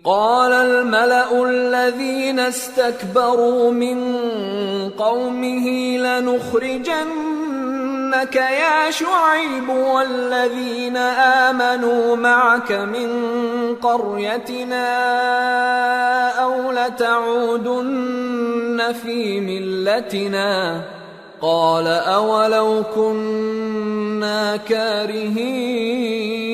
قال الملأ الذين استكبروا من قومه لنخرجنك يا شعيب والذين آمنوا معك من قريتنا أو لتعودن في ملتنا قال أولو كنا كارهين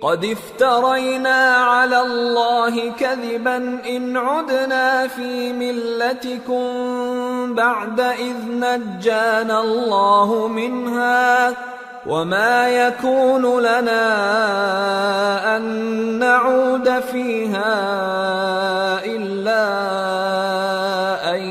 قد افترينا على الله كذبا إن عدنا في ملتكم بعد إذ نجانا الله منها وما يكون لنا أن نعود فيها إلا أن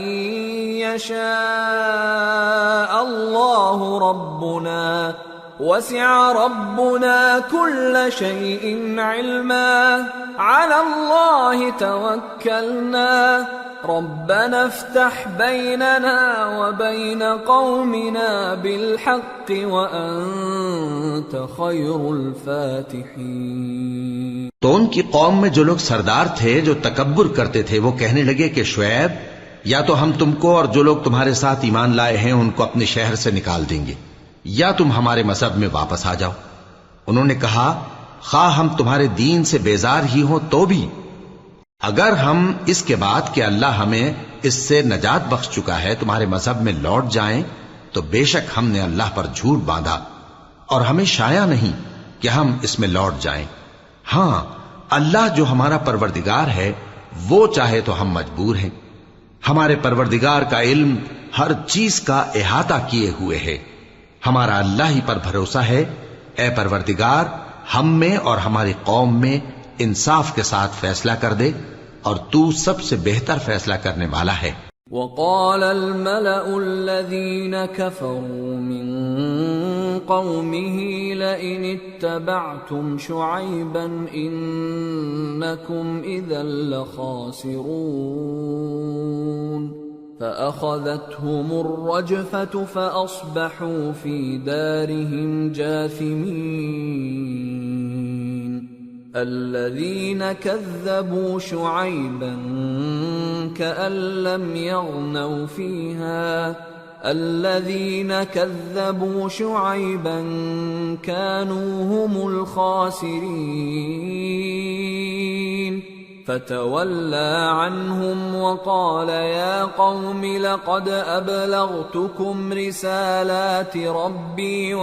يشاء الله ربنا وسع ربنا كل شيء علما على الله توكلنا ربنا افتح بيننا وبين قومنا بالحق وأنت خير الفاتحين۔ تو ان کی قوم میں جو لوگ سردار تھے جو تکبر کرتے تھے وہ کہنے لگے کہ شعیب یا تو ہم تم کو اور جو لوگ تمہارے ساتھ ایمان لائے ہیں ان کو اپنے شہر سے نکال دیں گے یا تم ہمارے مذہب میں واپس آ جاؤ۔ انہوں نے کہا خواہ ہم تمہارے دین سے بیزار ہی ہوں تو بھی اگر ہم اس کے بعد کہ اللہ ہمیں اس سے نجات بخش چکا ہے تمہارے مذہب میں لوٹ جائیں تو بے شک ہم نے اللہ پر جھوٹ باندھا اور ہمیں شایع نہیں کہ ہم اس میں لوٹ جائیں۔ ہاں اللہ جو ہمارا پروردگار ہے وہ چاہے تو ہم مجبور ہیں۔ ہمارے پروردگار کا علم ہر چیز کا احاطہ کیے ہوئے ہے۔ ہمارا اللہ ہی پر بھروسہ ہے۔ اے پروردگار ہم میں اور ہماری قوم میں انصاف کے ساتھ فیصلہ کر دے اور تو سب سے بہتر فیصلہ کرنے والا ہے۔ وقال الملأ الذين كفروا من قومه لئن اتبعتم شعيبا إنكم إذا لخاسرون فأخذتهم الرجفة فأصبحوا في دارهم جاثمين الذين كذبوا شعيبا كأن لم يغنوا فيها الذين كذبوا شعيبا كانوا هم الخاسرين فتولى عنهم وقال يا قوم لقد أبلغتكم رسالات ربي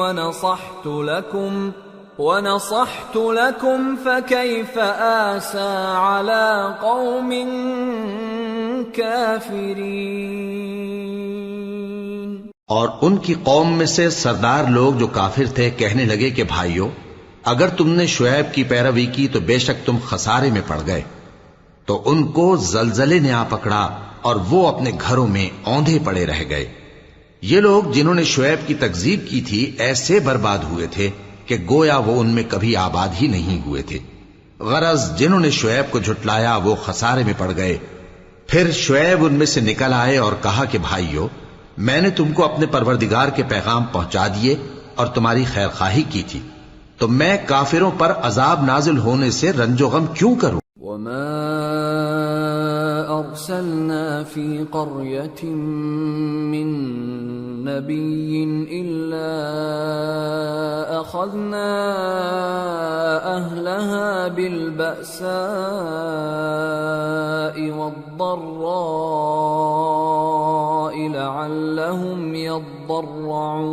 ونصحت لكم فكيف آسى على قوم كافرين۔ اور ان کی قوم میں سے سردار لوگ جو کافر تھے کہنے لگے کہ بھائیو اگر تم نے شعیب کی پیروی کی تو بے شک تم خسارے میں پڑ گئے۔ تو ان کو زلزلے نے آ پکڑا اور وہ اپنے گھروں میں اوندھے پڑے رہ گئے۔ یہ لوگ جنہوں نے شعیب کی تکذیب کی تھی ایسے برباد ہوئے تھے کہ گویا وہ ان میں کبھی آباد ہی نہیں ہوئے تھے۔ غرض جنہوں نے شعیب کو جھٹلایا وہ خسارے میں پڑ گئے۔ پھر شعیب ان میں سے نکل آئے اور کہا کہ بھائیو میں نے تم کو اپنے پروردگار کے پیغام پہنچا دیے اور تمہاری خیر خواہی کی تھی، تو میں کافروں پر عذاب نازل ہونے سے رنج و غم کیوں کروں؟ وما أرسلنا في قرية من نبي إلا أخذنا أهلها بالبأساء والضراء لعلهم يضرعون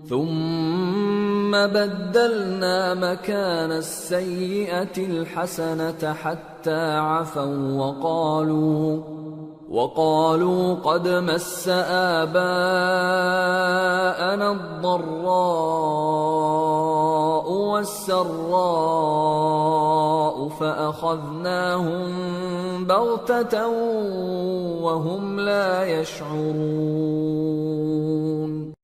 ثم بدلنا مكان السيئة الحسنة حتى عفوا وقالوا قد مس آباءنا الضراء والسراء فأخذناهم بغتة وهم لا يشعرون۔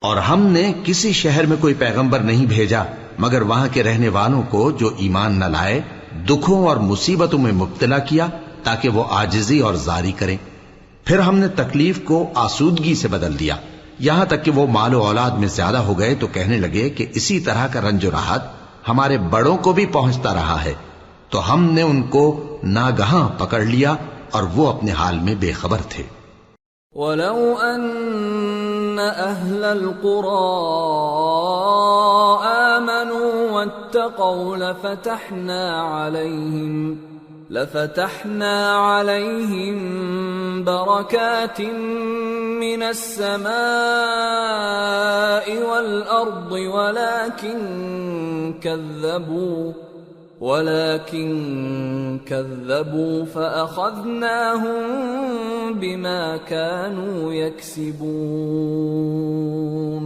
اور ہم نے کسی شہر میں کوئی پیغمبر نہیں بھیجا مگر وہاں کے رہنے والوں کو جو ایمان نہ لائے دکھوں اور مصیبتوں میں مبتلا کیا تاکہ وہ عاجزی اور زاری کریں۔ پھر ہم نے تکلیف کو آسودگی سے بدل دیا یہاں تک کہ وہ مال و اولاد میں زیادہ ہو گئے تو کہنے لگے کہ اسی طرح کا رنج و راحت ہمارے بڑوں کو بھی پہنچتا رہا ہے، تو ہم نے ان کو ناگہاں پکڑ لیا اور وہ اپنے حال میں بے خبر تھے۔ وَلَوْ أَنَّ أَهْلَ الْقُرَىٰ آمَنُوا وَاتَّقَوْا لَفَتَحْنَا عَلَيْهِم بَرَكَاتٍ مِّنَ السَّمَاءِ وَالْأَرْضِ ولكن كذبوا فأخذناهم بما كانوا يكسبون۔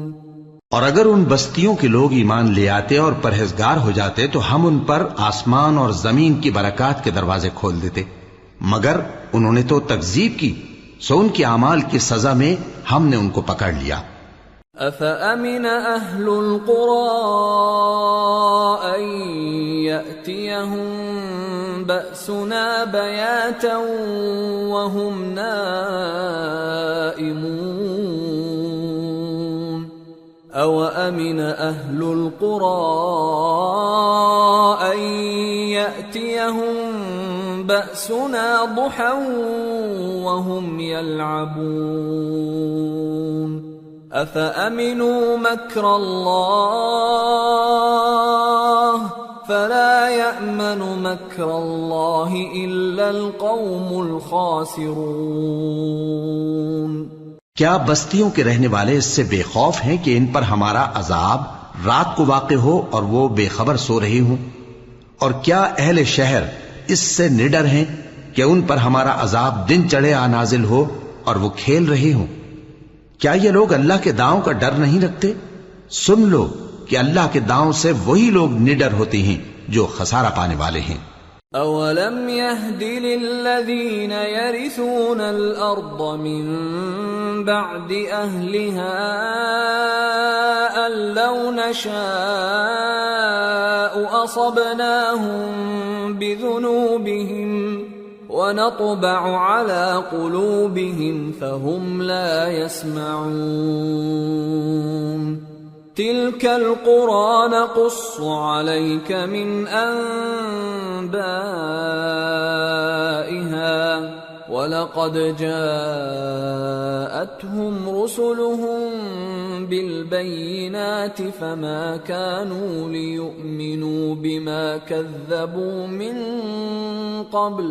اور اگر ان بستیوں کے لوگ ایمان لے آتے اور پرہیزگار ہو جاتے تو ہم ان پر آسمان اور زمین کی برکات کے دروازے کھول دیتے، مگر انہوں نے تو تکذیب کی، سو ان کے اعمال کی سزا میں ہم نے ان کو پکڑ لیا۔ أَفَأَمِنَ أَهْلُ الْقُرَىٰ أَن يَأْتِيَهُم بَأْسُنَا بَيَاتًا وَهُمْ نَائِمُونَ أَوَأَمِنَ أَهْلُ الْقُرَىٰ أَن يَأْتِيَهُم بَأْسُنَا ضُحًى وَهُمْ يَلْعَبُونَ أَفَأَمِنُوا مَكْرَ اللَّهِ فَلَا يَأْمَنُ مَكْرَ اللَّهِ إِلَّا الْقَوْمُ الْخَاسِرُونَ۔ کیا بستیوں کے رہنے والے اس سے بے خوف ہیں کہ ان پر ہمارا عذاب رات کو واقع ہو اور وہ بے خبر سو رہے ہوں؟ اور کیا اہل شہر اس سے نڈر ہیں کہ ان پر ہمارا عذاب دن چڑھے آ نازل ہو اور وہ کھیل رہے ہوں؟ کیا یہ لوگ اللہ کے داؤں کا ڈر نہیں رکھتے؟ سن لو کہ اللہ کے داؤں سے وہی لوگ نڈر ہوتے ہیں جو خسارہ پانے والے ہیں۔ أَوَلَمْ يَهْدِ لِلَّذِينَ يَرِثُونَ الْأَرْضَ مِن بَعْدِ أَهْلِهَا أَن لَّوْ نَشَاءُ أَصَبْنَاهُم بِذُنُوبِهِمْ وَنَطْبَعُ عَلَى قُلُوبِهِمْ فَهُمْ لَا يَسْمَعُونَ تِلْكَ الْقُرَىٰ نَقُصُّ عَلَيْكَ مِنْ أَنبَائِهَا وَلَقَدْ جَاءَتْهُمْ رُسُلُهُم بِالْبَيِّنَاتِ فَمَا كَانُوا لِيُؤْمِنُوا بِمَا كَذَّبُوا مِن قَبْلُ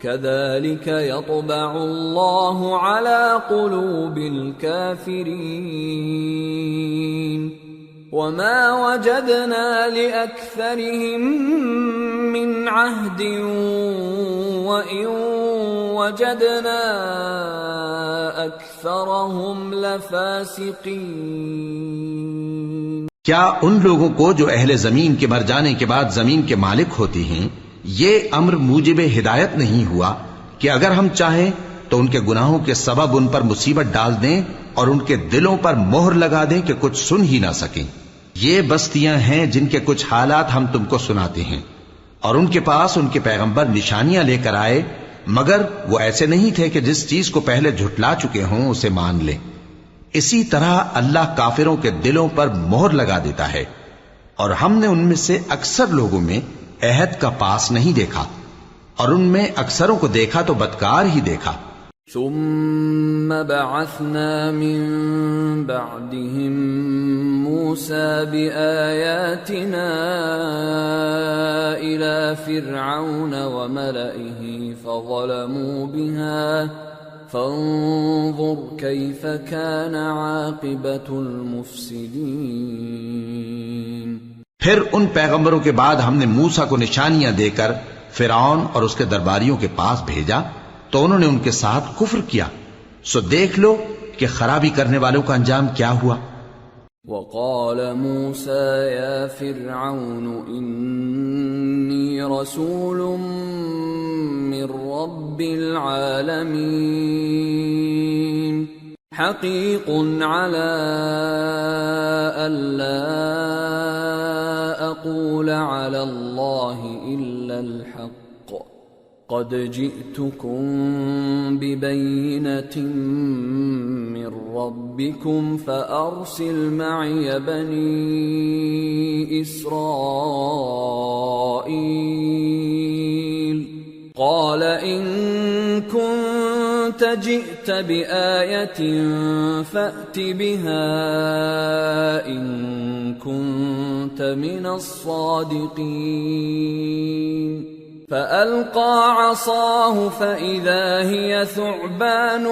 كَذَلِكَ يَطْبَعُ اللَّهُ عَلَى قُلُوبِ الْكَافِرِينَ وَمَا وَجَدْنَا لِأَكْثَرِهِم مِّنْ عَهْدٍ وَإِن وَجَدْنَا أَكْثَرَهُمْ لَفَاسِقِينَ۔ کیا ان لوگوں کو جو اہل زمین کے مر جانے کے بعد زمین کے مالک ہوتے ہیں یہ امر موجب ہدایت نہیں ہوا کہ اگر ہم چاہیں تو ان کے گناہوں کے سبب ان پر مصیبت ڈال دیں اور ان کے دلوں پر مہر لگا دیں کہ کچھ سن ہی نہ سکیں؟ یہ بستیاں ہیں جن کے کچھ حالات ہم تم کو سناتے ہیں، اور ان کے پاس ان کے پیغمبر نشانیاں لے کر آئے، مگر وہ ایسے نہیں تھے کہ جس چیز کو پہلے جھٹلا چکے ہوں اسے مان لیں۔ اسی طرح اللہ کافروں کے دلوں پر مہر لگا دیتا ہے، اور ہم نے ان میں سے اکثر لوگوں میں عہد کا پاس نہیں دیکھا، اور ان میں اکثروں کو دیکھا تو بدکار ہی دیکھا۔ ثم بعثنا من بعدهم موسى بآياتنا إلى فرعون وملئه فظلموا بها فانظر كيف كان عاقبة المفسدين۔ پھر ان پیغمبروں کے بعد ہم نے موسیٰ کو نشانیاں دے کر فرعون اور اس کے درباریوں کے پاس بھیجا تو انہوں نے ان کے ساتھ کفر کیا، سو دیکھ لو کہ خرابی کرنے والوں کا انجام کیا ہوا۔ وقال موسى يا فرعون إني رسول من رب العالمين حقيق على ألا أقول على الله إلا الحق قد جئتكم ببينة من ربكم فأرسل معي بني إسرائيل قال إن كنت جئت بآية فأت بها إن كنت من الصادقين فألقى عصاه فإذا هي ثعبان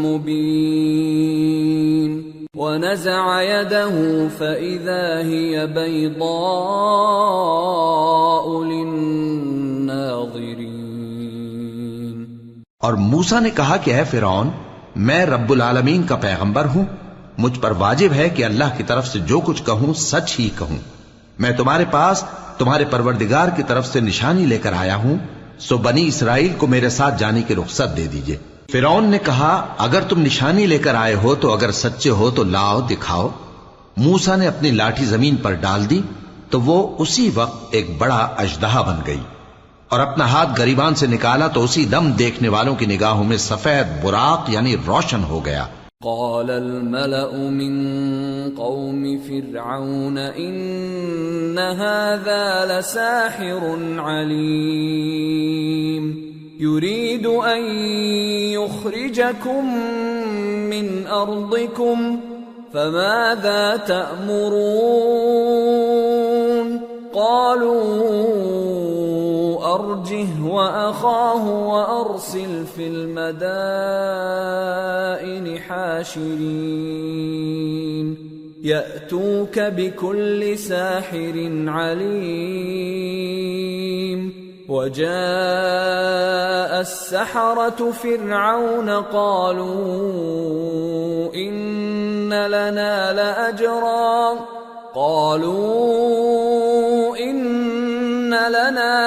مبين ونزع يده فإذا هي بيضاء للناظرين۔ اور موسیٰ نے کہا کہ اے فرعون، میں رب العالمین کا پیغمبر ہوں، مجھ پر واجب ہے کہ اللہ کی طرف سے جو کچھ کہوں سچ ہی کہوں۔ میں تمہارے پاس تمہارے پروردگار کی طرف سے نشانی لے کر آیا ہوں، سو بنی اسرائیل کو میرے ساتھ جانے کی رخصت دے دیجئے۔ فرعون نے کہا اگر تم نشانی لے کر آئے ہو تو اگر سچے ہو تو لاؤ دکھاؤ۔ موسیٰ نے اپنی لاٹھی زمین پر ڈال دی تو وہ اسی وقت ایک بڑا اژدہا بن گئی، اور اپنا ہاتھ گریبان سے نکالا تو اسی دم دیکھنے والوں کی نگاہوں میں سفید براق یعنی روشن ہو گیا۔ قال الملأ من قوم فرعون إن هذا لساحر عليم يريد أن يخرجكم من أرضكم فماذا تأمرون قالوا أرجه وأخاه وأرسل في المدائن حاشرين يأتوك بكل ساحر عليم وجاء السحرة فرعون قالوا إن لنا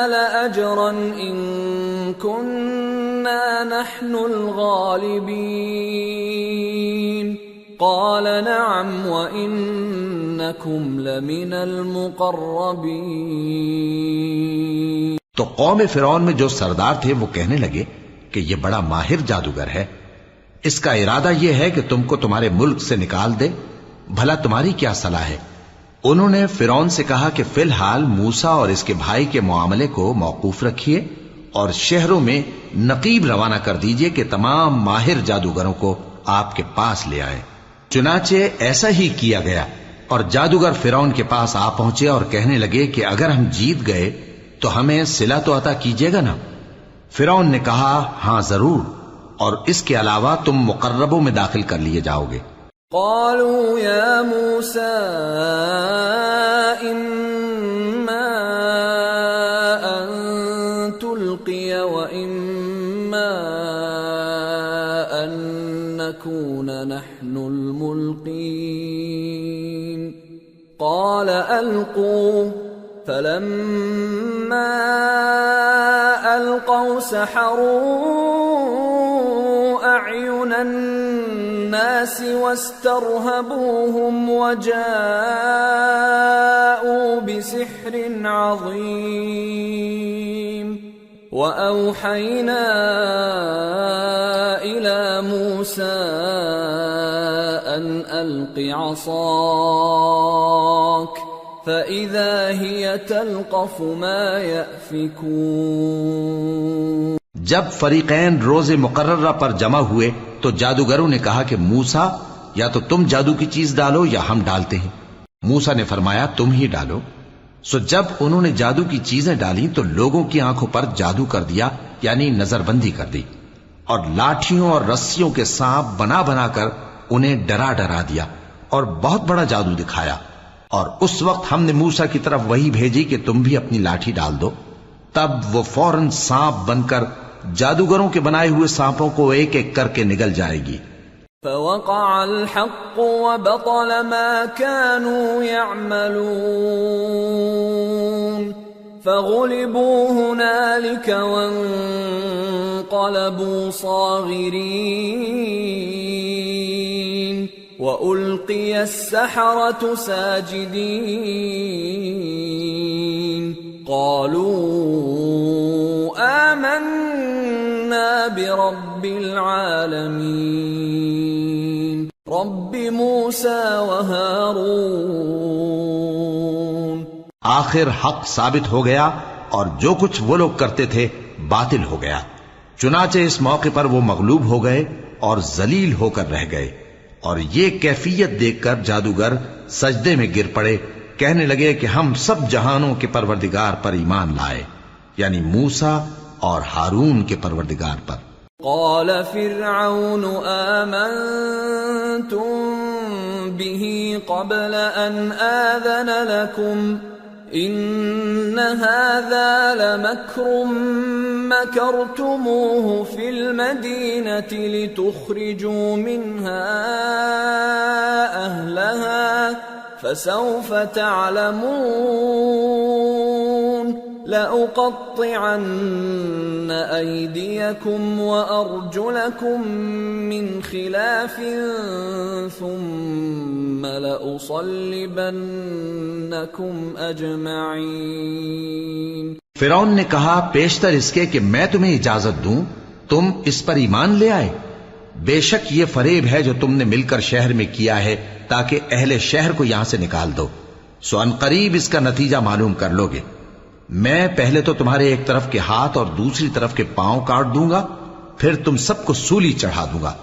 لأجرا إن كنا نحن الغالبين قال نعم وإنكم لمن المقربين۔ تو قوم فرعون میں جو سردار تھے وہ کہنے لگے کہ یہ بڑا ماہر جادوگر ہے، اس کا ارادہ یہ ہے کہ تم کو تمہارے ملک سے نکال دے، بھلا تمہاری کیا صلاح ہے؟ انہوں نے فرعون سے کہا کہ فی الحال موسیٰ اور اس کے بھائی کے معاملے کو موقوف رکھیے اور شہروں میں نقیب روانہ کر دیجئے کہ تمام ماہر جادوگروں کو آپ کے پاس لے آئیں۔ چنانچہ ایسا ہی کیا گیا، اور جادوگر فرعون کے پاس آ پہنچے اور کہنے لگے کہ اگر ہم جیت گئے تو ہمیں صلہ تو عطا کیجیے گا نا؟ فرعون نے کہا ہاں ضرور، اور اس کے علاوہ تم مقربوں میں داخل کر لیے جاؤ گے۔ قالوا يا موسى إما أن تلقي وإما أن نكون نحن الملقين قال ألقوا فلما ألقوا سحروا أعين الناس واسترهبوهم وجاءوا بسحر عظيم وأوحينا إلى موسى أن ألق عصاك فإذا هي تلقف ما يأفكون۔ جب فریقین روز مقررہ پر جمع ہوئے تو جادوگروں نے کہا کہ موسیٰ یا تو تم جادو کی چیز ڈالو یا ہم ڈالتے ہیں۔ موسیٰ نے فرمایا تم ہی ڈالو۔ سو جب انہوں نے جادو کی چیزیں ڈالی تو لوگوں کی آنکھوں پر جادو کر دیا یعنی نظر بندی کر دی، اور لاٹھیوں اور رسیوں کے سانپ بنا بنا کر انہیں ڈرا ڈرا دیا اور بہت بڑا جادو دکھایا۔ اور اس وقت ہم نے موسیٰ کی طرف وہی بھیجی کہ تم بھی اپنی لاٹھی ڈال دو، تب وہ فوراً سانپ بن کر جادوگروں کے بنائے ہوئے سانپوں کو ایک ایک کر کے نگل جائے گی۔ فوقع الحق وبطل ما كانوا يعملون فغلبوا هنالك وانقلبوا صاغرين وألقي السحرة ساجدين قالوا رب العالمین رب موسیٰ وہارون. آخر حق ثابت ہو گیا اور جو کچھ وہ لوگ کرتے تھے باطل ہو گیا. چنانچہ اس موقع پر وہ مغلوب ہو گئے اور ذلیل ہو کر رہ گئے، اور یہ کیفیت دیکھ کر جادوگر سجدے میں گر پڑے، کہنے لگے کہ ہم سب جہانوں کے پروردگار پر ایمان لائے، یعنی موسیٰ اور ہارون کے پروردگار پر. قال فرعون آمنتم به قبل ان آذن لكم ان هذا لمكر مكرتموه في المدينة لتخرجوا منها أهلها فسوف تعلمون لأقطعن أيديكم وأرجلكم من خلاف ثم لأصلبنكم أجمعين. فرعون نے کہا پیشتر اس کے کہ میں تمہیں اجازت دوں تم اس پر ایمان لے آئے. بے شک یہ فریب ہے جو تم نے مل کر شہر میں کیا ہے تاکہ اہل شہر کو یہاں سے نکال دو، سو ان قریب اس کا نتیجہ معلوم کر لو گے. میں پہلے تو تمہارے ایک طرف کے ہاتھ اور دوسری طرف کے پاؤں کاٹ دوں گا، پھر تم سب کو سولی چڑھا دوں گا.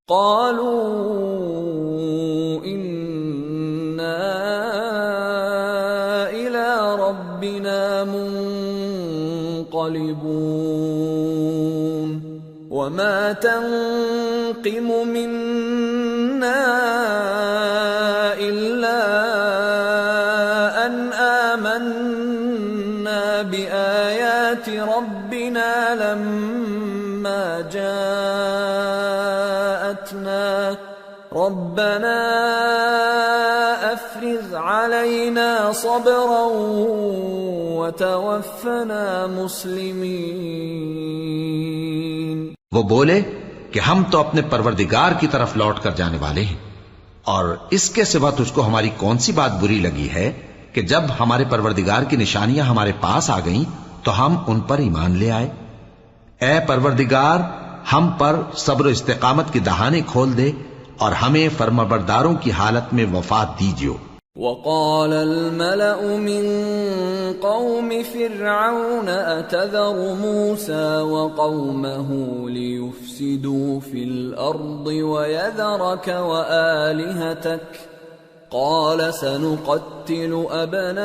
قالوا انا الى ربنا منقلبون وما تنقم منا الا ان آمنا بآيات ربنا لما جاءتنا ربنا افرغ علينا صبرا وتوفنا مسلمين. وہ بولے کہ ہم تو اپنے پروردگار کی طرف لوٹ کر جانے والے ہیں، اور اس کے سوا تجھ کو ہماری کون سی بات بری لگی ہے کہ جب ہمارے پروردگار کی نشانیاں ہمارے پاس آ گئیں تو ہم ان پر ایمان لے آئے. اے پروردگار ہم پر صبر و استقامت کی دہانے کھول دے اور ہمیں فرمانبرداروں کی حالت میں وفات دیجیو. وقال الملأ من قوم فرعون أتذر موسى وقومه ليفسدوا في الأرض ويذرك وآلهتك قال سنقتل أبناءهم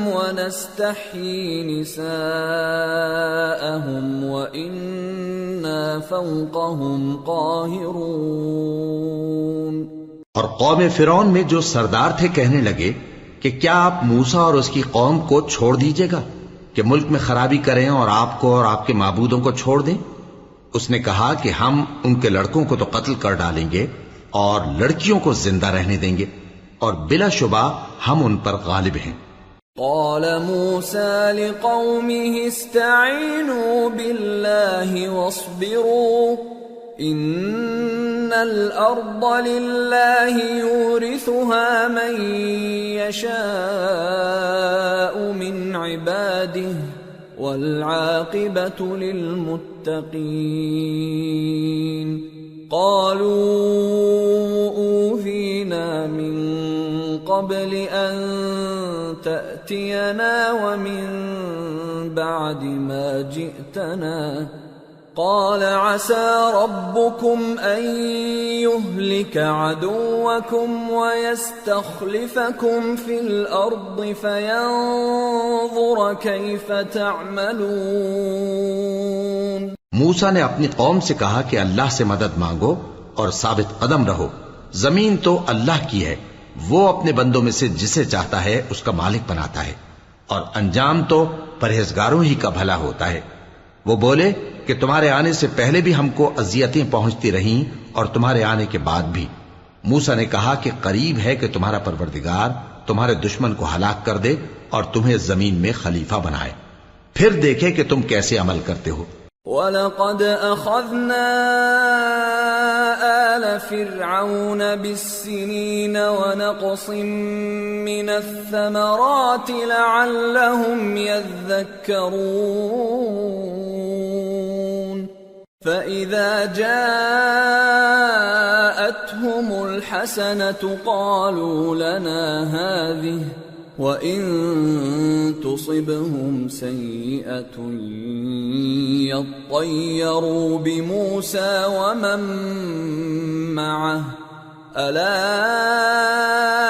ونستحيي نساءهم وإنا فوقهم قاهرون. اور قوم فرعون میں جو سردار تھے کہنے لگے کہ کیا آپ موسیٰ اور اس کی قوم کو چھوڑ دیجیے گا کہ ملک میں خرابی کریں اور آپ کو اور آپ کے معبودوں کو چھوڑ دیں؟ اس نے کہا کہ ہم ان کے لڑکوں کو تو قتل کر ڈالیں گے اور لڑکیوں کو زندہ رہنے دیں گے، اور بلا شبہ ہم ان پر غالب ہیں. قال موسى لقومه استعينوا بالله واصبروا ان الارض لله يورثها من يشاء من عباده والعاقبة للمتقين. قالوا أوذينا من قبل أن تأتينا ومن بعد ما جئتنا قال عسى ربكم أن يهلك عدوكم ويستخلفكم في الأرض فينظر كيف تعملون. موسیٰ نے اپنی قوم سے کہا کہ اللہ سے مدد مانگو اور ثابت قدم رہو. زمین تو اللہ کی ہے، وہ اپنے بندوں میں سے جسے چاہتا ہے اس کا مالک بناتا ہے، اور انجام تو پرہیزگاروں ہی کا بھلا ہوتا ہے. وہ بولے کہ تمہارے آنے سے پہلے بھی ہم کو اذیتیں پہنچتی رہیں اور تمہارے آنے کے بعد بھی. موسیٰ نے کہا کہ قریب ہے کہ تمہارا پروردگار تمہارے دشمن کو ہلاک کر دے اور تمہیں زمین میں خلیفہ بنائے، پھر دیکھے کہ تم کیسے عمل کرتے ہو. وَلَقَدْ أَخَذْنَا آلَ فِرْعَوْنَ بِالسِّنِينَ وَنَقْصٍ مِّنَ الثَّمَرَاتِ لَعَلَّهُمْ يَذَّكَّرُونَ. فَإِذَا جَاءَتْهُمُ الْحَسَنَةُ قَالُوا لَنَا هَذِهِ وَإِن تُصِبْهُمْ سَيِّئَةٌ يَطَّيَّرُوا بِمُوسَى وَمَن مَّعَهُ أَلَا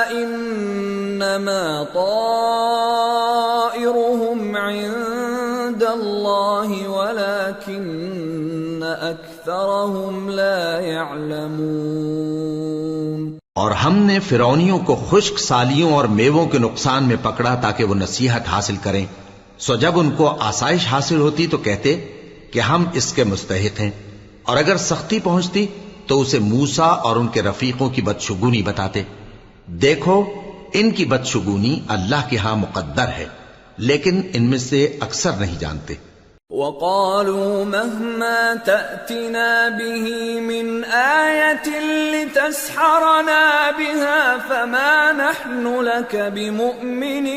إِنَّمَا طَائِرُهُمْ عِندَ اللَّهِ وَلَكِنَّ أَكْثَرَهُمْ لَا يَعْلَمُونَ۔ اور ہم نے فرعونیوں کو خشک سالیوں اور میووں کے نقصان میں پکڑا تاکہ وہ نصیحت حاصل کریں، سو جب ان کو آسائش حاصل ہوتی تو کہتے کہ ہم اس کے مستحق ہیں، اور اگر سختی پہنچتی تو اسے موسیٰ اور ان کے رفیقوں کی بدشگونی بتاتے۔ دیکھو ان کی بدشگونی اللہ کے ہاں مقدر ہے، لیکن ان میں سے اکثر نہیں جانتے۔ وَقَالُوا مَهْمَا تَأْتِنَا بِهِ مِنْ آيَةٍ لِتَسْحَرَنَا بِهَا فَمَا نَحْنُ لَكَ بِمُؤْمِنِينَ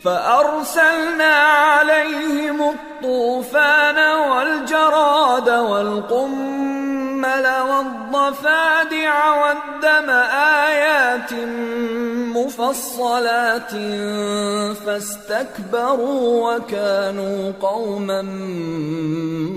فَأَرْسَلْنَا عَلَيْهِمُ الطُّوفَانَ وَالْجَرَادَ وَالْقُمَّلَ وَالضَّفَادِعَ وَالدَّمَ آيَاتٍ مُفَصَّلَاتٍ فَاسْتَكْبَرُوا وَكَانُوا قَوْمًا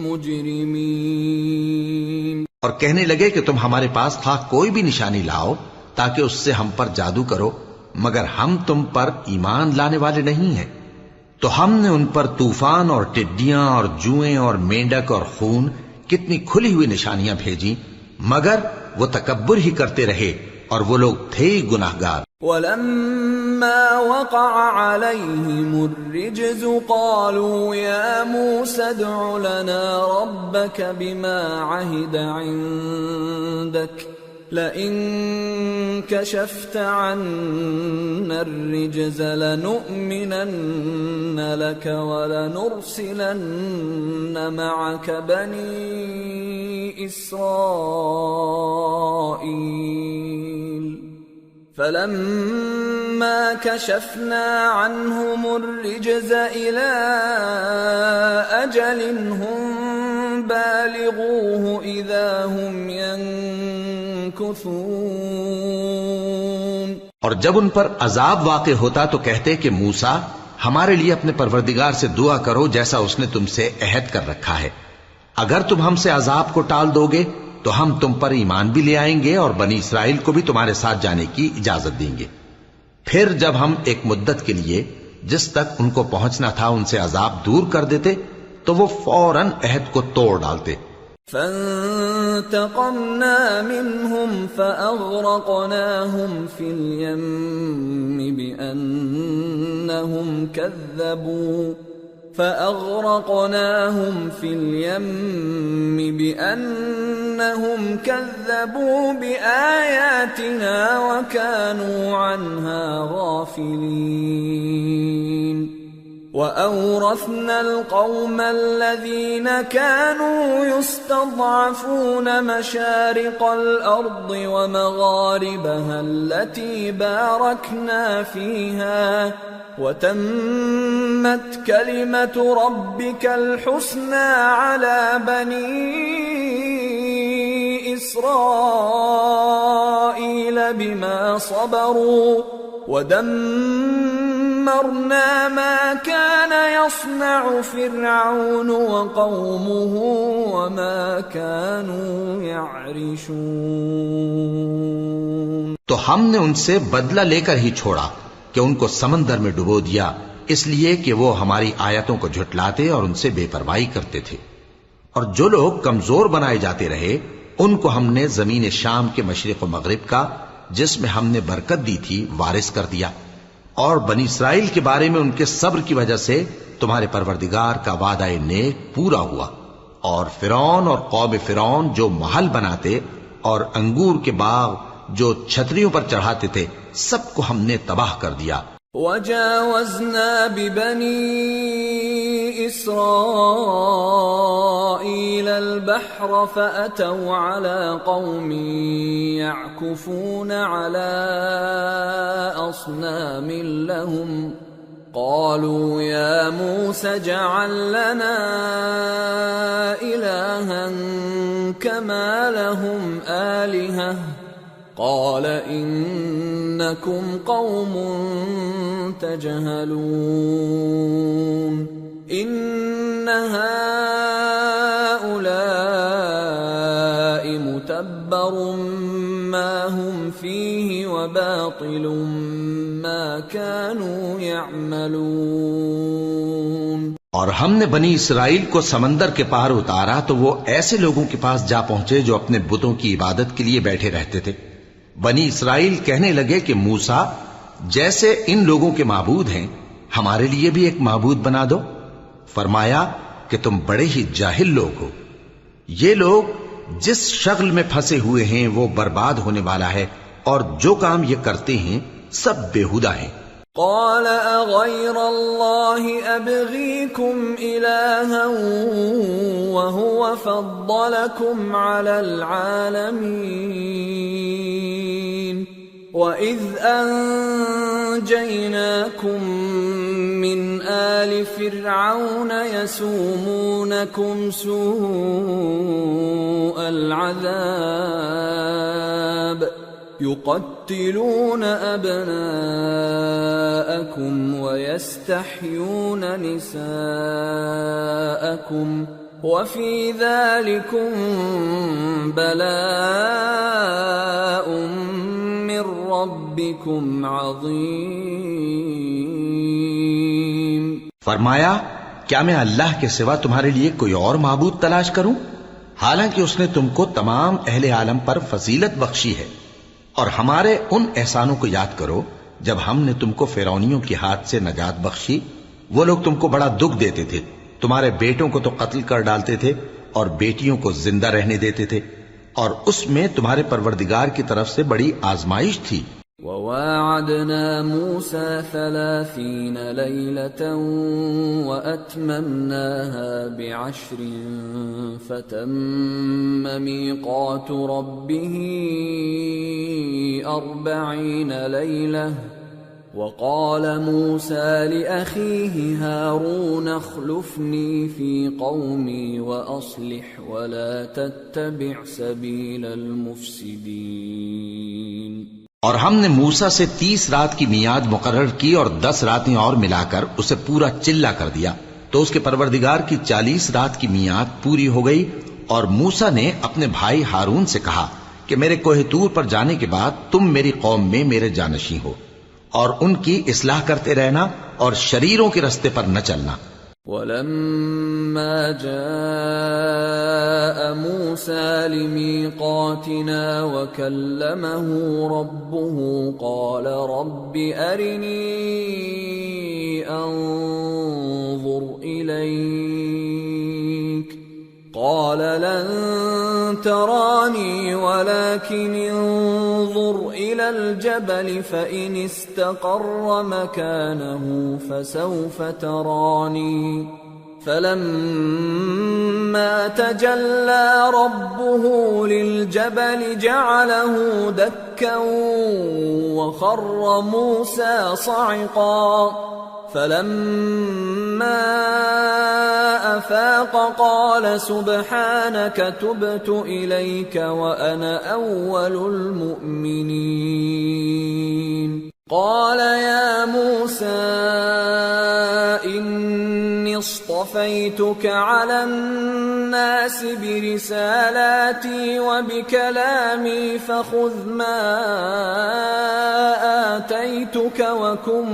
مُجْرِمِينَ۔ اور کہنے لگے کہ تم ہمارے پاس خواہ کوئی بھی نشانی لاؤ تاکہ اس سے ہم پر جادو کرو، مگر ہم تم پر ایمان لانے والے نہیں ہیں۔ تو ہم نے ان پر طوفان اور ٹڈیاں اور جوئیں اور مینڈک اور خون کتنی کھلی ہوئی نشانیاں بھیجی، مگر وہ تکبر ہی کرتے رہے اور وہ لوگ تھے گناہگار۔ وَلَمَّا وَقَعَ عَلَيْهِمُ الرِّجْزُ قَالُوا يَا مُوسَى ادْعُ لَنَا رَبَّكَ بِمَا عَهِدَ عِندَكَ لَئِن كَشَفْتَ عَنَّا الرِّجْزَ لَنُؤْمِنَنَّ لَكَ وَلَنُرْسِلَنَّ مَعَكَ بَنِي إِسْرَائِيلَ فَلَمَّا كَشَفْنَا عَنْهُمُ الرِّجْزَ إِلَى أَجَلٍ هُمْ بَالِغُوهُ إِذَا هُمْ يَنكُثُونَ۔ اور جب ان پر عذاب واقع ہوتا تو کہتے کہ موسیٰ ہمارے لیے اپنے پروردگار سے دعا کرو جیسا اس نے تم سے عہد کر رکھا ہے، اگر تم ہم سے عذاب کو ٹال دو گے تو ہم تم پر ایمان بھی لے آئیں گے اور بنی اسرائیل کو بھی تمہارے ساتھ جانے کی اجازت دیں گے۔ پھر جب ہم ایک مدت کے لیے جس تک ان کو پہنچنا تھا ان سے عذاب دور کر دیتے تو وہ فوراً عہد کو توڑ ڈالتے۔ فَانْتَقَمْنَا مِنْهُمْ فَأَغْرَقْنَاهُمْ فِي الْيَمِّ بِأَنَّهُمْ كَذَّبُوا بِآيَاتِنَا وَكَانُوا عَنْهَا غَافِلِينَ۔ وَأَوْرَثْنَا الْقَوْمَ الَّذِينَ كَانُوا يُسْتَضْعَفُونَ مَشَارِقَ الْأَرْضِ وَمَغَارِبَهَا الَّتِي بَارَكْنَا فِيهَا وَتَمَّتْ كَلِمَةُ رَبِّكَ الْحُسْنَى عَلَى بَنِي إِسْرَائِيلَ بِمَا صَبَرُوا وَدَمَّرْنَا مَا كَانَ يَصْنَعُ فِرْعَوْنُ وَقَوْمُهُ وَمَا كَانُوا يَعْرِشُونَ۔ تو ہم نے ان سے بدلہ لے کر ہی چھوڑا کہ ان کو سمندر میں ڈبو دیا، اس لیے کہ وہ ہماری آیتوں کو جھٹلاتے اور ان سے بے پرواہی کرتے تھے۔ اور جو لوگ کمزور بنائے جاتے رہے ان کو ہم نے زمین شام کے مشرق و مغرب کا جس میں ہم نے برکت دی تھی وارث کر دیا، اور بنی اسرائیل کے بارے میں ان کے صبر کی وجہ سے تمہارے پروردگار کا وعدہ نیک پورا ہوا۔ اور فرعون اور قوم فرعون جو محل بناتے اور انگور کے باغ جو چھتریوں پر چڑھاتے تھے سب کو ہم نے تباہ کر دیا۔ وَجَاوَزْنَا بِبَنِي إِسْرَائِيلَ الْبَحْرَ فَأَتَوْا عَلَى قَوْمٍ يَعْكُفُونَ عَلَى أَصْنَامٍ لَهُمْ قالوا يا موسى اجعل لنا إلها كما لهم آلهة قال إنكم قوم تجهلون إن هؤلاء متبر ما هم فيه وباطل ما كانوا يعملون۔ اور ہم نے بنی اسرائیل کو سمندر کے پار اتارا تو وہ ایسے لوگوں کے پاس جا پہنچے جو اپنے بتوں کی عبادت کے لیے بیٹھے رہتے تھے۔ بنی اسرائیل کہنے لگے کہ موسیٰ جیسے ان لوگوں کے معبود ہیں ہمارے لیے بھی ایک معبود بنا دو۔ فرمایا کہ تم بڑے ہی جاہل لوگ ہو، یہ لوگ جس شغل میں پھنسے ہوئے ہیں وہ برباد ہونے والا ہے، اور جو کام یہ کرتے ہیں سب بےہودہ ہیں۔ قال اغير الله ابغيكم الها وهو فضلكم على العالمين واذ انجيناكم من آل فرعون يسومونكم سوء العذاب يقتلون أبناءكم ويستحيون نساءكم وفي ذلكم بلاء من ربكم عظيم۔ فرمایا کیا میں اللہ کے سوا تمہارے لیے کوئی اور معبود تلاش کروں، حالانکہ اس نے تم کو تمام اہل عالم پر فضیلت بخشی ہے۔ اور ہمارے ان احسانوں کو یاد کرو جب ہم نے تم کو فرعونیوں کے ہاتھ سے نجات بخشی۔ وہ لوگ تم کو بڑا دکھ دیتے تھے، تمہارے بیٹوں کو تو قتل کر ڈالتے تھے اور بیٹیوں کو زندہ رہنے دیتے تھے، اور اس میں تمہارے پروردگار کی طرف سے بڑی آزمائش تھی۔ وواعدنا موسى 30 ليلة وأتممناها ب10 فتم ميقات ربه 40 ليلة وقال موسى لأخيه هارون اخلفني في قومي وأصلح ولا تتبع سبيل المفسدين۔ اور ہم نے موسیٰ سے 30 رات کی میعاد مقرر کی اور 10 راتیں اور ملا کر اسے پورا چلہ کر دیا، تو اس کے پروردگار کی 40 رات کی میعاد پوری ہو گئی۔ اور موسیٰ نے اپنے بھائی ہارون سے کہا کہ میرے کوہ طور پر جانے کے بعد تم میری قوم میں میرے جانشین ہو، اور ان کی اصلاح کرتے رہنا اور شریروں کے رستے پر نہ چلنا۔ وَلَمَّا جَاءَ مُوسَى لِمِيقَاتِنَا وَكَلَّمَهُ رَبُّهُ قَالَ رَبِّ أَرِنِي أَنظُرْ إِلَيْكَ قَالَ لَن تَرَانِي وَلَكِنِ انظُرْ إِلَى الْجَبَلِ فَإِنِ اسْتَقَرَّ مَكَانَهُ فَسَوْفَ تَرَانِي فَلَمَّا تَجَلَّى رَبُّهُ لِلْجَبَلِ جَعَلَهُ دَكًّا وَخَرَّ مُوسَى صَعِقًا فَلَمَّا أَفَاقَ قَالَ سُبْحَانَكَ تُبْتُ إِلَيْكَ وَأَنَا أَوَّلُ الْمُؤْمِنِينَ۔ قَالَ يَا مُوسَى إِنِّي اصْطَفَيْتُكَ عَلَى النَّاسِ بِرِسَالَاتِي وَبِكَلَامِي فَخُذْ مَا آتَيْتُكَ وَكُن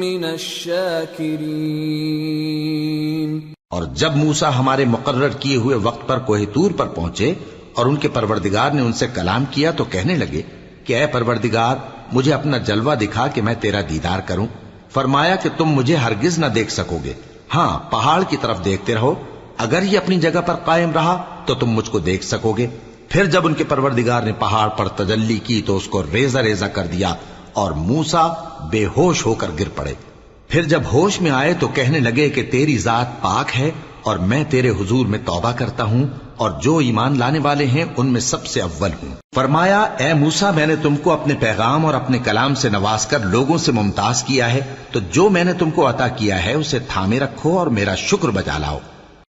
مِّنَ الشَّاكِرِينَ۔ اور جب موسیٰ ہمارے مقرر کیے ہوئے وقت پر کوہ طور پر پہنچے اور ان کے پروردگار نے ان سے کلام کیا تو کہنے لگے کہ اے پروردگار مجھے اپنا جلوہ دکھا کہ میں تیرا دیدار کروں۔ فرمایا کہ تم مجھے ہرگز نہ دیکھ سکو گے، ہاں پہاڑ کی طرف دیکھتے رہو، اگر یہ اپنی جگہ پر قائم رہا تو تم مجھ کو دیکھ سکو گے۔ پھر جب ان کے پروردگار نے پہاڑ پر تجلی کی تو اس کو ریزہ ریزہ کر دیا اور موسیٰ بے ہوش ہو کر گر پڑے۔ پھر جب ہوش میں آئے تو کہنے لگے کہ تیری ذات پاک ہے اور میں تیرے حضور میں توبہ کرتا ہوں اور جو ایمان لانے والے ہیں ان میں سب سے اول ہوں۔ فرمایا اے موسیٰ، میں نے تم کو اپنے پیغام اور اپنے کلام سے نواز کر لوگوں سے ممتاز کیا ہے، تو جو میں نے تم کو عطا کیا ہے اسے تھامے رکھو اور میرا شکر بجا لاؤ۔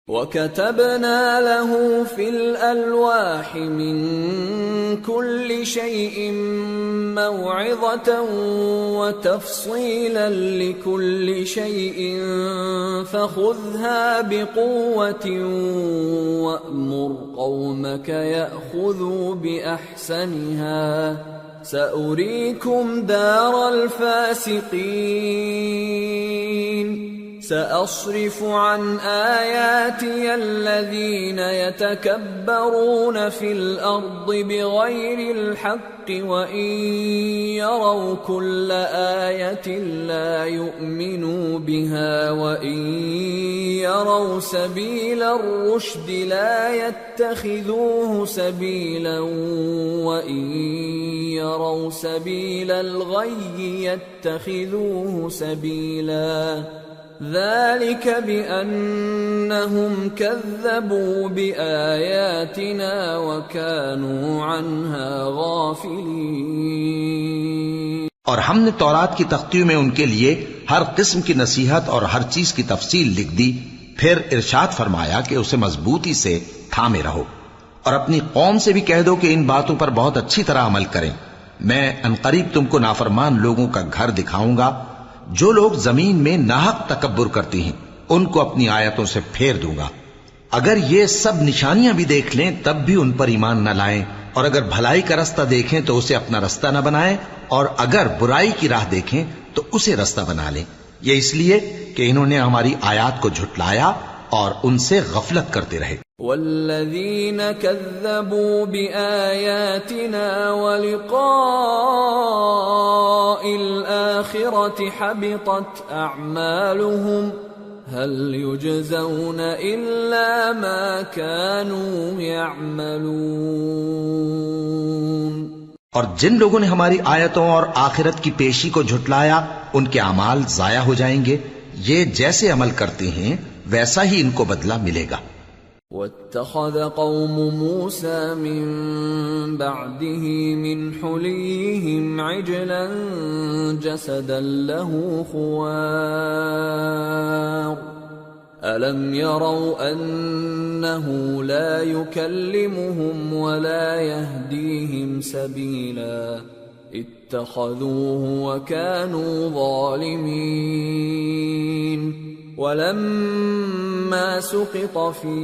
وَكَتَبْنَا لَهُ فِي الْأَلْوَاحِ مِنْ كُلِّ شَيْءٍ مَوْعِظَةً وَتَفْصِيلًا لِكُلِّ شَيْءٍ فَخُذْهَا بِقُوَّةٍ وَأْمُرْ قَوْمَكَ يَأْخُذُوا بِأَحْسَنِهَا سَأُرِيكُمْ دَارَ الْفَاسِقِينَ سأصرف عن آياتي الذين يتكبرون في الأرض بغير الحق وإن يروا كل آية لا يؤمنوا بها وإن يروا سبيل الرشد لا يتخذوه سبيلا وإن يروا سبيل الغي يتخذوه سبيلا ذلك بأنهم كذبوا بآياتنا وكانوا عنها غافلين۔ اور ہم نے تورات کی تختیوں میں ان کے لیے ہر قسم کی نصیحت اور ہر چیز کی تفصیل لکھ دی، پھر ارشاد فرمایا کہ اسے مضبوطی سے تھامے رہو اور اپنی قوم سے بھی کہہ دو کہ ان باتوں پر بہت اچھی طرح عمل کریں۔ میں عنقریب تم کو نافرمان لوگوں کا گھر دکھاؤں گا۔ جو لوگ زمین میں ناحق تکبر کرتی ہیں ان کو اپنی آیتوں سے پھیر دوں گا۔ اگر یہ سب نشانیاں بھی دیکھ لیں تب بھی ان پر ایمان نہ لائیں، اور اگر بھلائی کا رستہ دیکھیں تو اسے اپنا رستہ نہ بنائیں، اور اگر برائی کی راہ دیکھیں تو اسے رستہ بنا لیں۔ یہ اس لیے کہ انہوں نے ہماری آیات کو جھٹلایا اور ان سے غفلت کرتے رہے۔ والذین کذبوا بآیاتنا ولقاء الآخرة حبطت اعمالهم هل يجزون الا ما كانوا يعملون۔ اور جن لوگوں نے ہماری آیتوں اور آخرت کی پیشی کو جھٹلایا ان کے اعمال ضائع ہو جائیں گے، یہ جیسے عمل کرتے ہیں ویسا ہی ان کو بدلہ ملے گا۔ وَاتَّخَذَ قَوْمُ مُوسَى مِن بَعْدِهِ مِنْ حُلِيِّهِمْ عِجْلًا جَسَدًا لَهُ خُوَارٌ أَلَمْ يَرَوْا أَنَّهُ لَا يُكَلِّمُهُمْ وَلَا يَهْدِيهِمْ سَبِيلًا اتَّخَذُوهُ وَكَانُوا ظَالِمِينَ۔ وَلَمَّا سُقِطَ فِي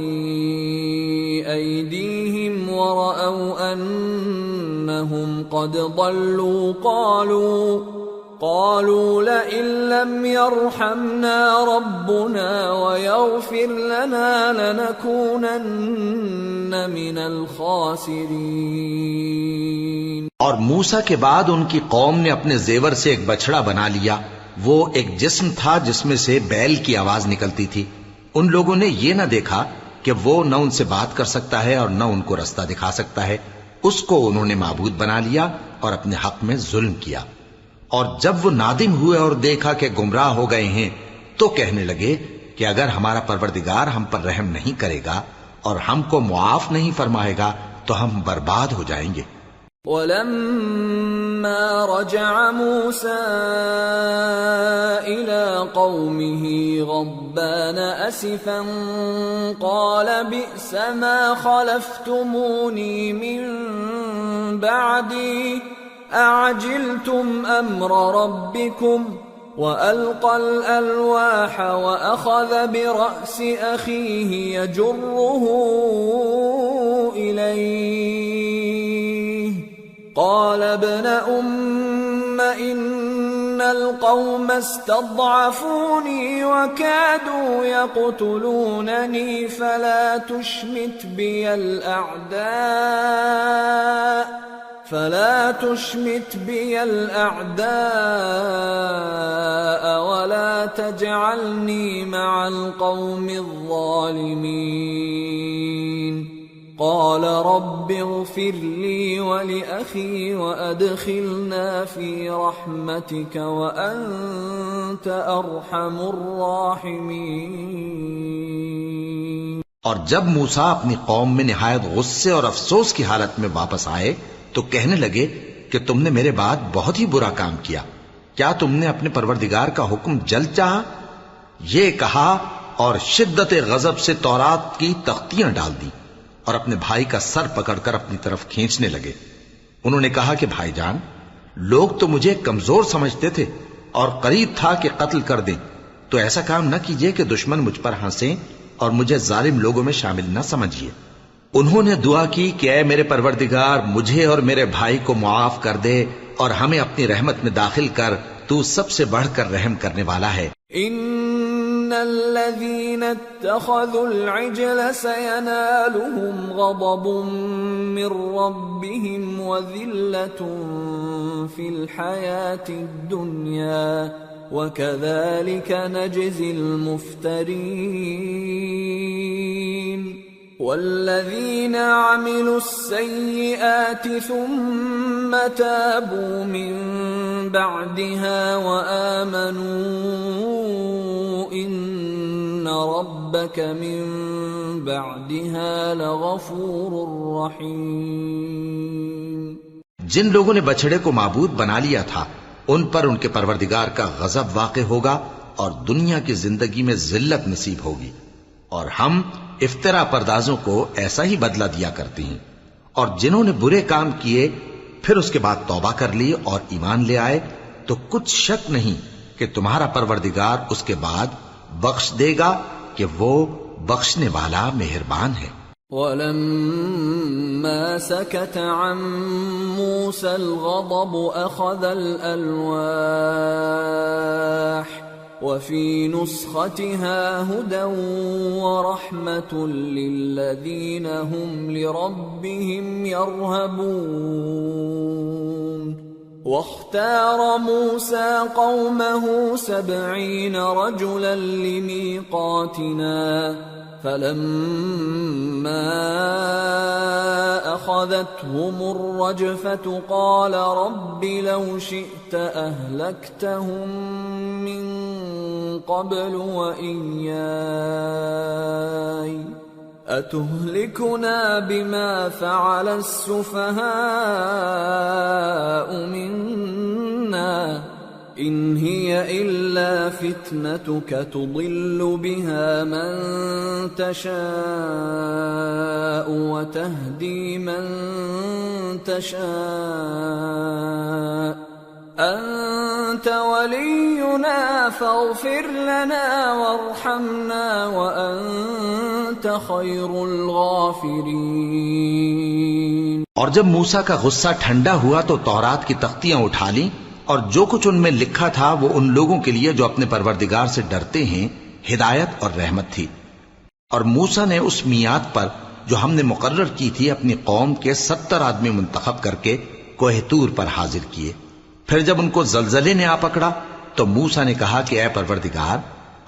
أَيْدِيهِمْ وَرَأَوْا أَنَّهُمْ قَدْ ضَلُّوا قَالُوا لَئِن لَّمْ يَرْحَمْنَا رَبُّنَا وَيَغْفِرْ لَنَا لَنَكُونَنَّ مِنَ الْخَاسِرِينَ۔ اور موسیٰ کے بعد ان کی قوم نے اپنے زیور سے ایک بچڑا بنا لیا، وہ ایک جسم تھا جس میں سے بیل کی آواز نکلتی تھی۔ ان لوگوں نے یہ نہ دیکھا کہ وہ نہ ان سے بات کر سکتا ہے اور نہ ان کو رستہ دکھا سکتا ہے، اس کو انہوں نے معبود بنا لیا اور اپنے حق میں ظلم کیا۔ اور جب وہ نادم ہوئے اور دیکھا کہ گمراہ ہو گئے ہیں تو کہنے لگے کہ اگر ہمارا پروردگار ہم پر رحم نہیں کرے گا اور ہم کو معاف نہیں فرمائے گا تو ہم برباد ہو جائیں گے۔ وَلَمَّا رَجَعَ مُوسَىٰ إِلَىٰ قَوْمِهِ غَضْبَانَ أَسِفًا قَالَ بِئْسَ مَا خَلَفْتُمُونِي مِن بَعْدِي أَعَجِلْتُمْ أَمْرَ رَبِّكُمْ وَأَلْقَى الْأَلْوَاحَ وَأَخَذَ بِرَأْسِ أَخِيهِ يَجُرُّهُ إِلَيْهِ قال ابن أم إن القوم استضعفوني وكادوا يقتلونني فلا تشمت بي الأعداء ولا تجعلني مع القوم الظالمين۔ قال قال رب اغفر لي ولأخي وأدخلنا في رحمتك وأنت أرحم الراحمين۔ اور جب موسیٰ اپنی قوم میں نہایت غصے اور افسوس کی حالت میں واپس آئے تو کہنے لگے کہ تم نے میرے بعد بہت ہی برا کام کیا، کیا تم نے اپنے پروردگار کا حکم جلد چاہا؟ یہ کہا اور شدت غضب سے تورات کی تختیاں ڈال دی اور اپنے بھائی کا سر پکڑ کر اپنی طرف کھینچنے لگے۔ انہوں نے کہا کہ بھائی جان، لوگ تو مجھے کمزور سمجھتے تھے اور قریب تھا کہ قتل کر دیں، تو ایسا کام نہ کیجیے کہ دشمن مجھ پر ہنسیں اور مجھے ظالم لوگوں میں شامل نہ سمجھیے۔ انہوں نے دعا کی کہ اے میرے پروردگار، مجھے اور میرے بھائی کو معاف کر دے اور ہمیں اپنی رحمت میں داخل کر، تو سب سے بڑھ کر رحم کرنے والا ہے۔ ان الذين اتخذوا العجل سينالهم غضب من ربهم وذلة في الحياة الدنيا وكذلك نجزي المفترين والذين عملوا السيئات ثم تابوا من بعدها وآمنوا إن ربك من بعدها لغفور رحيم۔ جن لوگوں نے بچڑے کو معبود بنا لیا تھا ان پر ان کے پروردگار کا غضب واقع ہوگا اور دنیا کی زندگی میں ذلت نصیب ہوگی، اور ہم افترا پردازوں کو ایسا ہی بدلہ دیا کرتے ہیں۔ اور جنہوں نے برے کام کیے پھر اس کے بعد توبہ کر لی اور ایمان لے آئے تو کچھ شک نہیں کہ تمہارا پروردگار اس کے بعد بخش دے گا کہ وہ بخشنے والا مہربان ہے۔ وَلَمَّا سَكَتَ عَن مُوسَى الْغَضَبُ أَخَذَ الْأَلْوَاحَ وَفِي نُسْخَتِهَا هُدًى وَرَحْمَةٌ لِّلَّذِينَ هُمْ لِرَبِّهِمْ يَرْهَبُونَ واختار موسى قومه 70 رجلا لميقاتنا فلما أخذتهم الرجفة قال رب لو شئت أهلكتهم من قبل وإياي أتهلكنا بما فعل السفهاء منا إن هي إلا فتنتك تضل بها من تشاء وتهدي من تشاء أنت ولينا فاغفر لنا وارحمنا وأنت خير الغافرين۔ اور جب موسیٰ کا غصہ ٹھنڈا ہوا تو تورات کی تختیاں اٹھا لیں اور جو کچھ ان میں لکھا تھا وہ ان لوگوں کے لیے جو اپنے پروردگار سے ڈرتے ہیں ہدایت اور رحمت تھی۔ اور موسیٰ نے اس میعاد پر جو ہم نے مقرر کی تھی اپنی قوم کے 70 آدمی منتخب کر کے کوہ طور پر حاضر کیے۔ پھر جب ان کو زلزلے نے آ پکڑا تو موسیٰ نے کہا کہ اے پروردگار،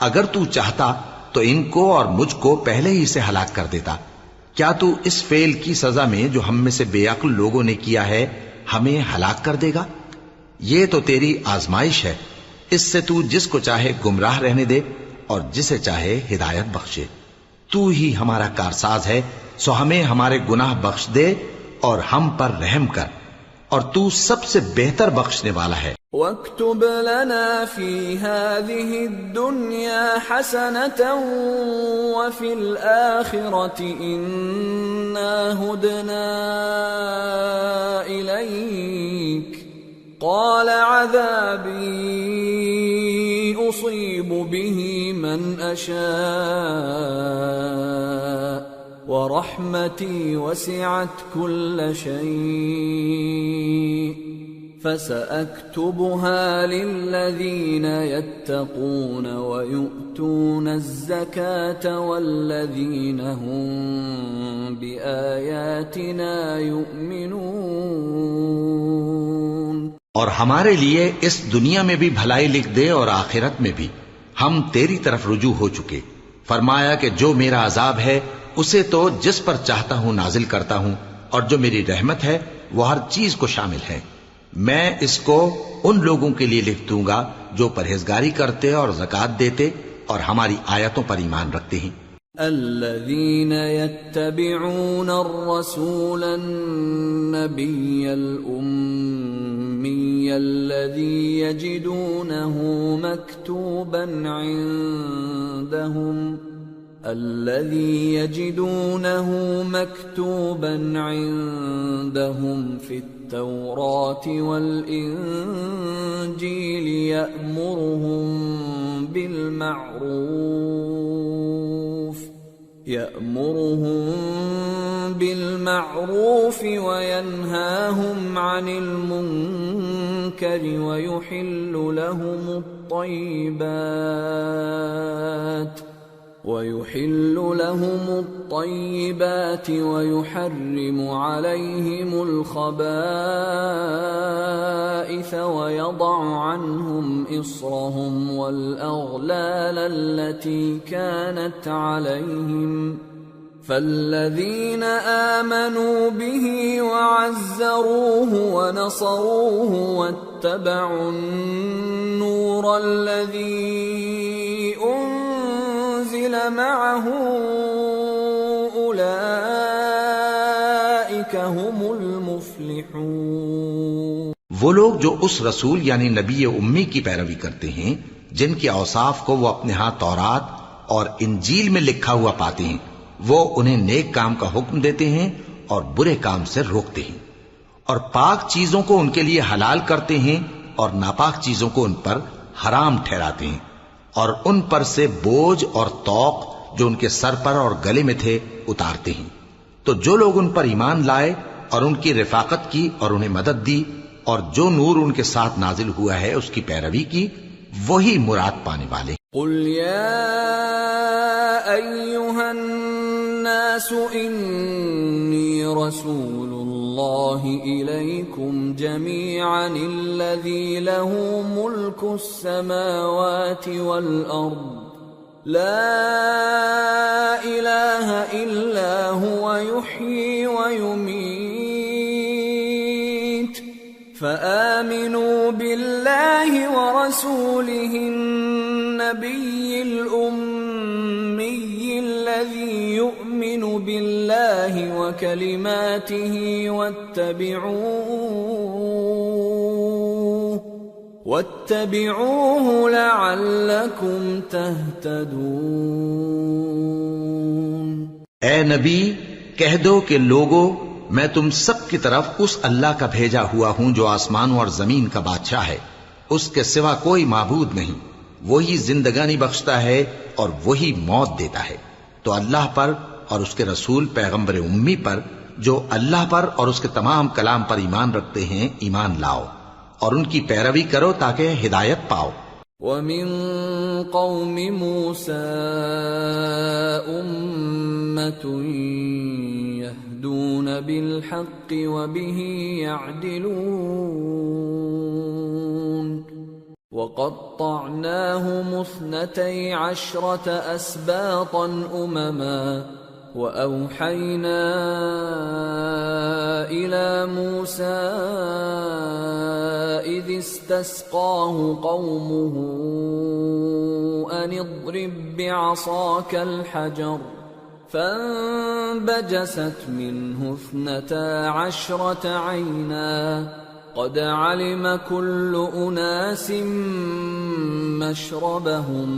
اگر تو چاہتا تو ان کو اور مجھ کو پہلے ہی سے ہلاک کر دیتا۔ کیا تو اس فعل کی سزا میں جو ہم میں سے بے عقل لوگوں نے کیا ہے ہمیں ہلاک کر دے گا؟ یہ تو تیری آزمائش ہے، اس سے تو جس کو چاہے گمراہ رہنے دے اور جسے چاہے ہدایت بخشے۔ تو ہی ہمارا کارساز ہے، سو ہمیں ہمارے گناہ بخش دے اور ہم پر رحم کر، اور تو سب سے بہتر بخشنے والا ہے۔ وَاكْتُبْ لَنَا فِي هَذِهِ الدُّنْيَا حَسَنَةً وَفِي الْآخِرَةِ إِنَّا هُدْنَا إِلَيْكَ قَالَ عَذَابِي أُصِيبُ بِهِ مَنْ أَشَاءُ وَرَحْمَتِي وَسِعَتْ كُلَّ شَيْءٍ فَسَأَكْتُبُهَا لِلَّذِينَ يَتَّقُونَ وَيُؤْتُونَ الزَّكَاةَ وَالَّذِينَ هُمْ بِآيَاتِنَا يُؤْمِنُونَ۔ اور ہمارے لیے اس دنیا میں بھی بھلائی لکھ دے اور آخرت میں بھی، ہم تیری طرف رجوع ہو چکے۔ فرمایا کہ جو میرا عذاب ہے اسے تو جس پر چاہتا ہوں نازل کرتا ہوں، اور جو میری رحمت ہے وہ ہر چیز کو شامل ہے۔ میں اس کو ان لوگوں کے لیے لکھ دوں گا جو پرہیزگاری کرتے اور زکات دیتے اور ہماری آیتوں پر ایمان رکھتے ہیں۔ الذين يتبعون الرسول النبي الأمي الذي يجدونه مكتوبا عندهم في التوراة والإنجيل يأمرهم بالمعروف وينهاهم عن المنكر ويحل لهم الطيبات ويحرم عليهم الخبائث ويضع عنهم إصرهم والأغلال التي كانت عليهم فالذين آمنوا به وعزروه ونصروه واتبعوا النور الذي أنزل معه أولئك هم المفلحون۔ وہ لوگ جو اس رسول یعنی نبی امی کی پیروی کرتے ہیں جن کے اوصاف کو وہ اپنے ہاں تورات اور انجیل میں لکھا ہوا پاتے ہیں، وہ انہیں نیک کام کا حکم دیتے ہیں اور برے کام سے روکتے ہیں، اور پاک چیزوں کو ان کے لیے حلال کرتے ہیں اور ناپاک چیزوں کو ان پر حرام ٹھہراتے ہیں، اور ان پر سے بوجھ اور طوق جو ان کے سر پر اور گلے میں تھے اتارتے ہیں۔ تو جو لوگ ان پر ایمان لائے اور ان کی رفاقت کی اور انہیں مدد دی اور جو نور ان کے ساتھ نازل ہوا ہے اس کی پیروی کی، وہی مراد پانے والے۔ قل یا ایھا الناس انی رسول اللہ الیکم جمیعا الذی له ملک السماوات والارض لا الہ الا هو یحیی ویمیت فآمنوا بالله ورسوله النبي الأمي الذي يؤمن بالله وكلماته واتبعوه لعلكم تهتدون۔ اے نبی کہہ دو کہ لوگو، میں تم سب کی طرف اس اللہ کا بھیجا ہوا ہوں جو آسمانوں اور زمین کا بادشاہ ہے، اس کے سوا کوئی معبود نہیں، وہی زندگانی بخشتا ہے اور وہی موت دیتا ہے۔ تو اللہ پر اور اس کے رسول پیغمبر امی پر جو اللہ پر اور اس کے تمام کلام پر ایمان رکھتے ہیں ایمان لاؤ اور ان کی پیروی کرو تاکہ ہدایت پاؤ۔ وَمِن قَوْمِ مُوسَىٰ أُمَّةٌ يَهْدُونَ بِالْحَقِّ وَبِهِ يَعْدِلُونَ وَقَطَّعْنَاهُمُ 12 أَسْبَاطًا أُمَمًا وَأَوْحَيْنَا إِلَى مُوسَىٰ إِذِ اسْتَسْقَاهُ قَوْمُهُ أَنِ اضْرِب بِّعَصَاكَ الْحَجَرَ فَانبَجَسَتْ مِنْهُ 12 عَيْنًا قَدْ عَلِمَ كُلُّ أُنَاسٍ مَّشْرَبَهُمْ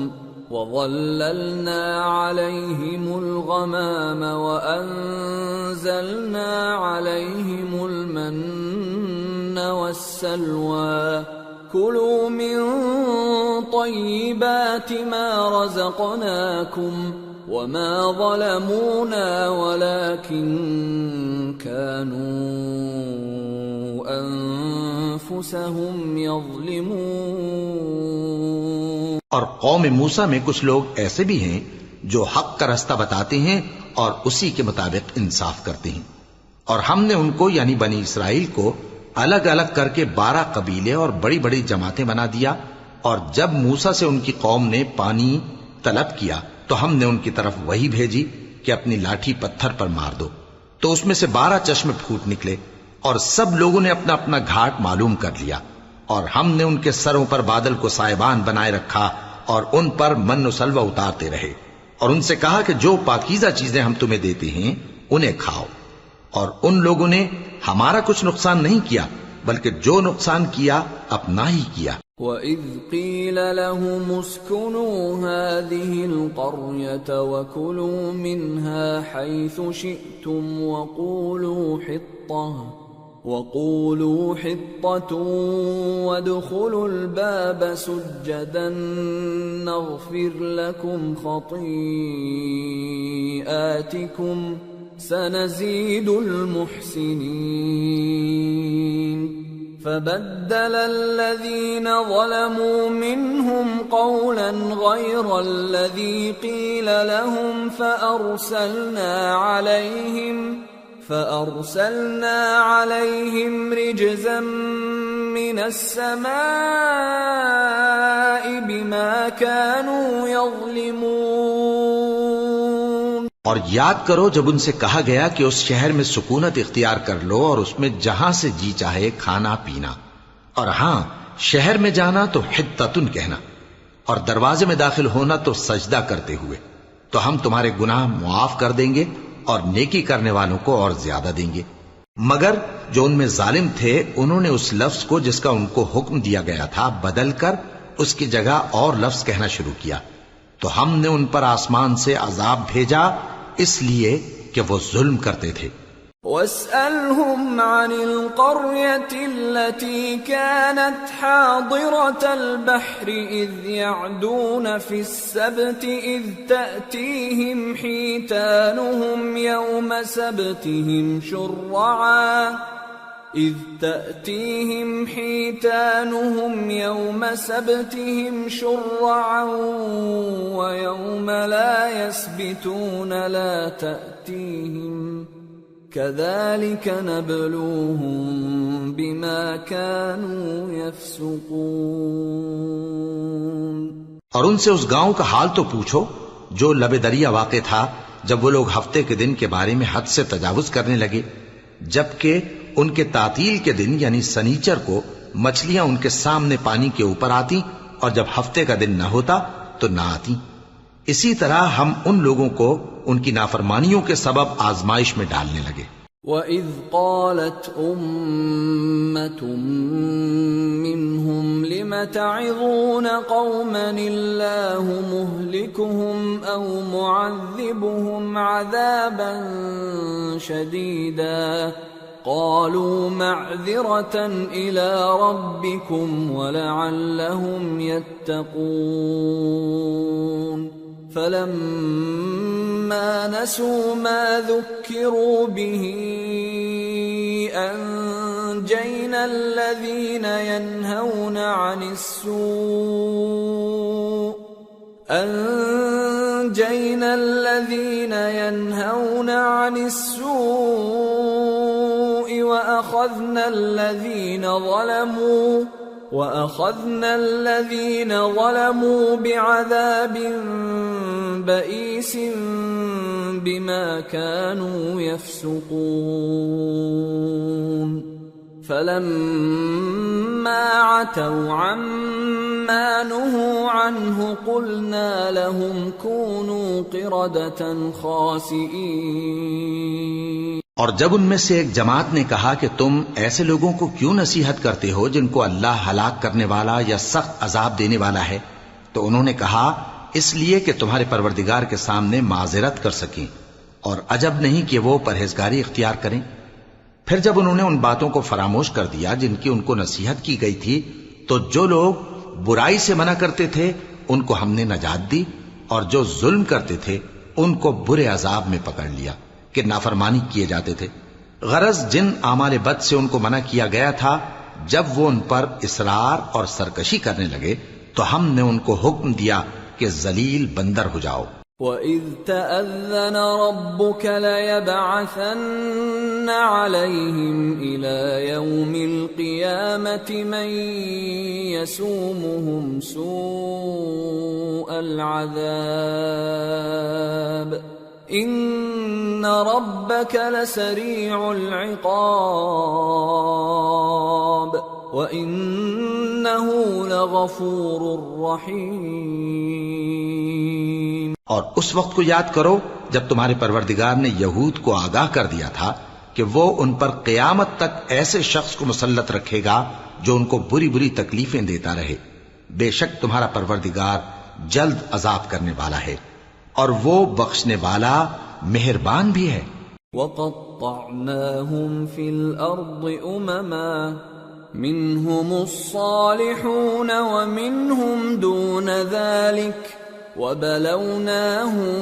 وَظَلَّلْنَا عَلَيْهِمُ الْغَمَامَ وَأَنزَلْنَا عَلَيْهِمُ الْمَنَّ وَالسَّلْوَىٰ كُلُوا مِن طَيِّبَاتِ مَا رَزَقْنَاكُمْ وَمَا ظَلَمُونَا وَلَٰكِن كَانُوا أَنفُسَهُمْ يَظْلِمُونَ۔ اور قوم موسیٰ میں کچھ لوگ ایسے بھی ہیں جو حق کا رستہ بتاتے ہیں اور اسی کے مطابق انصاف کرتے ہیں، اور ہم نے ان کو یعنی بنی اسرائیل کو الگ الگ کر کے 12 قبیلے اور بڑی بڑی جماعتیں بنا دیا، اور جب موسیٰ سے ان کی قوم نے پانی طلب کیا تو ہم نے ان کی طرف وحی بھیجی کہ اپنی لاٹھی پتھر پر مار دو، تو اس میں سے 12 چشمے پھوٹ نکلے، اور سب لوگوں نے اپنا اپنا گھاٹ معلوم کر لیا، اور ہم نے ان کے سروں پر بادل کو سائبان بنائے رکھا اور ان پر من و سلوہ اتارتے رہے، اور ان سے کہا کہ جو پاکیزہ چیزیں ہم تمہیں دیتے ہیں انہیں کھاؤ۔ اور ان لوگوں نے ہمارا کچھ نقصان نہیں کیا، بلکہ جو نقصان کیا اپنا ہی کیا۔ وَإِذْ قِيلَ لَهُمُ اسْكُنُوا هَٰذِهِ الْقَرْيَةَ وَكُلُوا مِنْهَا حَيْثُ شِئْتُمْ وَقُولُوا حِطَّةٌ وَادْخُلُوا الْبَابَ سُجَّدًا نَغْفِرْ لَكُمْ خَطِيئَاتِكُمْ سَنَزِيدُ الْمُحْسِنِينَ فَبَدَّلَ الَّذِينَ ظَلَمُوا مِنْهُمْ قَوْلًا غَيْرَ الَّذِي قِيلَ لَهُمْ فَأَرْسَلْنَا عَلَيْهِمْ رِجْزًا مِّنَ السَّمَاءِ بِمَا كَانُوا يَظْلِمُونَ۔ اور یاد کرو جب ان سے کہا گیا کہ اس شہر میں سکونت اختیار کر لو اور اس میں جہاں سے جی چاہے کھانا پینا، اور ہاں شہر میں جانا تو حطتن کہنا، اور دروازے میں داخل ہونا تو سجدہ کرتے ہوئے، تو ہم تمہارے گناہ معاف کر دیں گے اور نیکی کرنے والوں کو اور زیادہ دیں گے۔ مگر جو ان میں ظالم تھے انہوں نے اس لفظ کو جس کا ان کو حکم دیا گیا تھا بدل کر اس کی جگہ اور لفظ کہنا شروع کیا، تو ہم نے ان پر آسمان سے عذاب بھیجا اس لیے کہ وہ ظلم کرتے تھے۔ وَاسْأَلْهُمْ عَنِ الْقَرْيَةِ الَّتِي كَانَتْ حَاضِرَةَ الْبَحْرِ إِذْ يَعْدُونَ فِي السَّبْتِ إِذْ تَأْتِيهِمْ حِيتَانُهُمْ يَوْمَ سَبْتِهِمْ شُرَّعًا وَيَوْمَ لَا يَسْبِتُونَ لَا تَأْتِيهِمْ كَذَلِكَ نَبْلُوهُم بِمَا كَانُوا يَفْسُقُونَ۔ اور ان سے اس گاؤں کا حال تو پوچھو جو لب دریا واقع تھا جب وہ لوگ ہفتے کے دن کے بارے میں حد سے تجاوز کرنے لگے، جبکہ ان کے تعطیل کے دن یعنی سنیچر کو مچھلیاں ان کے سامنے پانی کے اوپر آتی، اور جب ہفتے کا دن نہ ہوتا تو نہ آتی۔ اسی طرح ہم ان لوگوں کو ان کی نافرمانیوں کے سبب آزمائش میں ڈالنے لگے۔ وَإِذْ قَالَتْ أُمَّةٌ مِّنْهُمْ لِمَ تَعِظُونَ قَوْمًا اللَّهُ مُهْلِكُهُمْ أَوْ مُعَذِّبُهُمْ عَذَابًا شَدِيدًا قَالُوا مَعْذِرَةً إِلَىٰ رَبِّكُمْ وَلَعَلَّهُمْ يَتَّقُونَ فَلَمَّا نَسُوا مَا ذُكِّرُوا بِهِ أَنجَيْنَا الَّذِينَ يَنْهَوْنَ عَنِ السُّوءِ وَأَخَذْنَا الَّذِينَ ظَلَمُوا بِعَذَابٍ بَئِيسٍ بِمَا كَانُوا يَفْسُقُونَ فَلَمَّا عَتَوْا عَمَّا نُهُوا عَنْهُ قُلْنَا لَهُمْ كُونُوا قِرَدَةً خَاسِئِينَ۔ اور جب ان میں سے ایک جماعت نے کہا کہ تم ایسے لوگوں کو کیوں نصیحت کرتے ہو جن کو اللہ ہلاک کرنے والا یا سخت عذاب دینے والا ہے، تو انہوں نے کہا اس لیے کہ تمہارے پروردگار کے سامنے معذرت کر سکیں، اور عجب نہیں کہ وہ پرہیزگاری اختیار کریں۔ پھر جب انہوں نے ان باتوں کو فراموش کر دیا جن کی ان کو نصیحت کی گئی تھی، تو جو لوگ برائی سے منع کرتے تھے ان کو ہم نے نجات دی، اور جو ظلم کرتے تھے ان کو برے عذاب میں پکڑ لیا کہ نافرمانی کیے جاتے تھے۔ غرض جن اعمال بد سے ان کو منع کیا گیا تھا، جب وہ ان پر اصرار اور سرکشی کرنے لگے تو ہم نے ان کو حکم دیا کہ ذلیل بندر ہو جاؤ۔ وَإِذْ تَأَذَّنَ رَبُّكَ لَيَبْعَثَنَّ عَلَيْهِمْ إِلَى يَوْمِ الْقِيَامَةِ مَن يَسُومُهُمْ سُوءَ الْعَذَابِ ان ربك لسريع العقاب وانه لغفور رحيم۔ اور اس وقت کو یاد کرو جب تمہارے پروردگار نے یہود کو آگاہ کر دیا تھا کہ وہ ان پر قیامت تک ایسے شخص کو مسلط رکھے گا جو ان کو بری بری تکلیفیں دیتا رہے۔ بے شک تمہارا پروردگار جلد عذاب کرنے والا ہے اور وہ بخشنے والا مہربان بھی ہے۔ وَقَطَّعْنَاهُمْ فِي الْأَرْضِ أُمَمًا مِّنْهُمُ الصَّالِحُونَ وَمِنْهُمْ دُونَ ذَلِكَ وَبَلَوْنَاهُمْ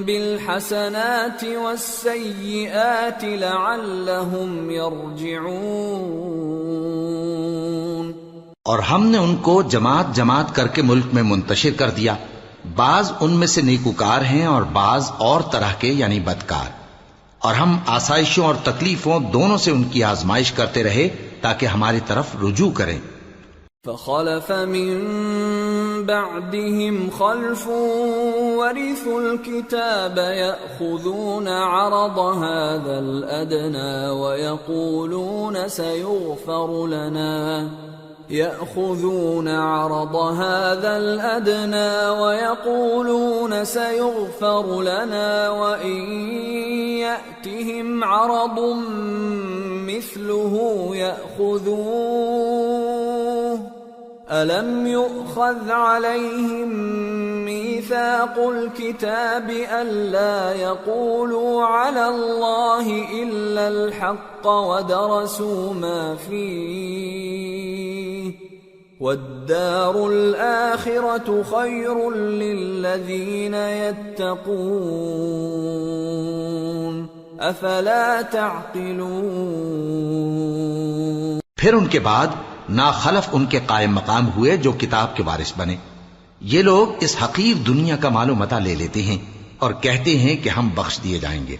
بِالْحَسَنَاتِ وَالسَّيِّئَاتِ لَعَلَّهُمْ يَرْجِعُونَ۔ اور ہم نے ان کو جماعت جماعت کر کے ملک میں منتشر کر دیا، بعض ان میں سے نیکوکار ہیں اور بعض اور طرح کے یعنی بدکار، اور ہم آسائشوں اور تکلیفوں دونوں سے ان کی آزمائش کرتے رہے تاکہ ہماری طرف رجوع کریں۔ فخلف من بعدهم خلف ورثوا الكتاب يأخذون عرض هذا الأدنى ويقولون سيغفر لنا وإن يأتهم عرض مثله يأخذوه ألم يؤخذ عليهم ميثاق الكتاب ألا يقولوا على الله إلا الحق ودرسوا ما فيه والدار الآخرة خير للذين يتقون أفلا تعقلون۔ پھر ان کے بعد ناخلف ان کے قائم مقام ہوئے جو کتاب کے وارث بنے۔ یہ لوگ اس حقیر دنیا کا مال و متاع لے لیتے ہیں اور کہتے ہیں کہ ہم بخش دیے جائیں گے،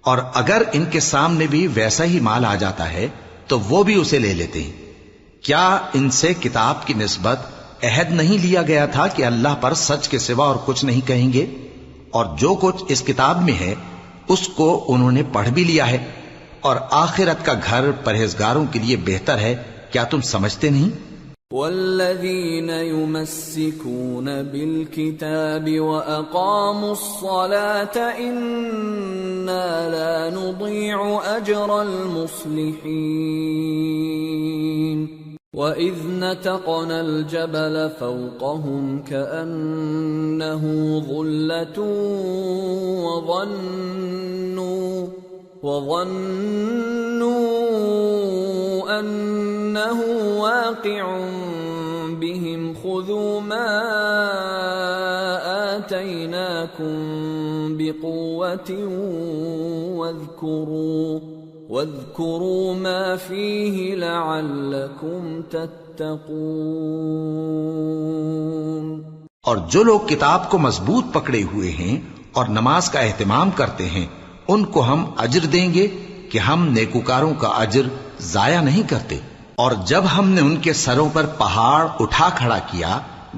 اور اگر ان کے سامنے بھی ویسا ہی مال آ جاتا ہے تو وہ بھی اسے لے لیتے ہیں۔ کیا ان سے کتاب کی نسبت عہد نہیں لیا گیا تھا کہ اللہ پر سچ کے سوا اور کچھ نہیں کہیں گے؟ اور جو کچھ اس کتاب میں ہے اس کو انہوں نے پڑھ بھی لیا ہے، اور آخرت کا گھر پرہیزگاروں کے لیے بہتر ہے۔ کیا تم سمجھتے نہیں؟ والذین یمسکون بالکتاب واقاموا الصلاة انا لا نضیع اجر المصلحین وَإِذْ نَتَقْنَا الْجَبَلَ فَوْقَهُمْ كَأَنَّهُ ظُلَّةٌ وَظَنُّوا أَنَّهُ وَاقِعٌ بِهِمْ خُذُوا مَا آتَيْنَاكُمْ بِقُوَّةٍ واذكروا ما فيه لعلكم تتقون۔ اور جو لوگ کتاب کو مضبوط پکڑے ہوئے ہیں اور نماز کا اہتمام کرتے ہیں ان کو ہم اجر دیں گے کہ ہم نیکوکاروں کا اجر ضائع نہیں کرتے۔ اور جب ہم نے ان کے سروں پر پہاڑ اٹھا کھڑا کیا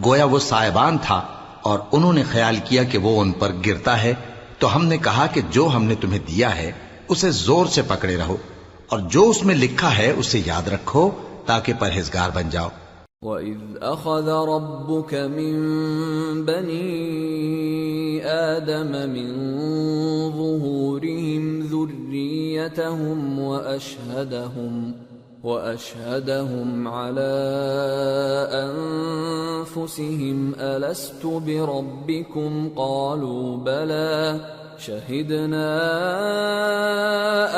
گویا وہ سائبان تھا، اور انہوں نے خیال کیا کہ وہ ان پر گرتا ہے، تو ہم نے کہا کہ جو ہم نے تمہیں دیا ہے اسے زور سے پکڑے رہو، اور جو اس میں لکھا ہے اسے یاد رکھو تاکہ پرہیزگار بن جاؤ۔ وَإِذْ أَخَذَ رَبُّكَ مِنْ بَنِي آدَمَ مِنْ ظُهُورِهِمْ ذُرِّيَّتَهُمْ وَأَشْهَدَهُمْ عَلَىٰ أَنفُسِهِمْ أَلَسْتُ بِرَبِّكُمْ قَالُوا بَلَىٰ شَهِدْنَا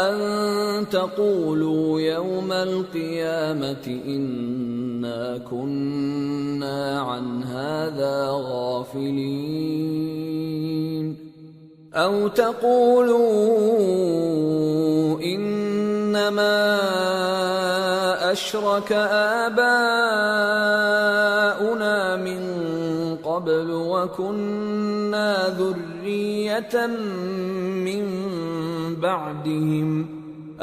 أَن تَقُولُوا يَوْمَ الْقِيَامَةِ إِنَّا كُنَّا عَنْ هَٰذَا غَافِلِينَ أَوْ تَقُولُوا إِنَّمَا أَشْرَكَ آبَاؤُنَا مِن قَبْلُ وَكُنَّا ذُرِّيَّةً مِّن بَعْدِهِمْ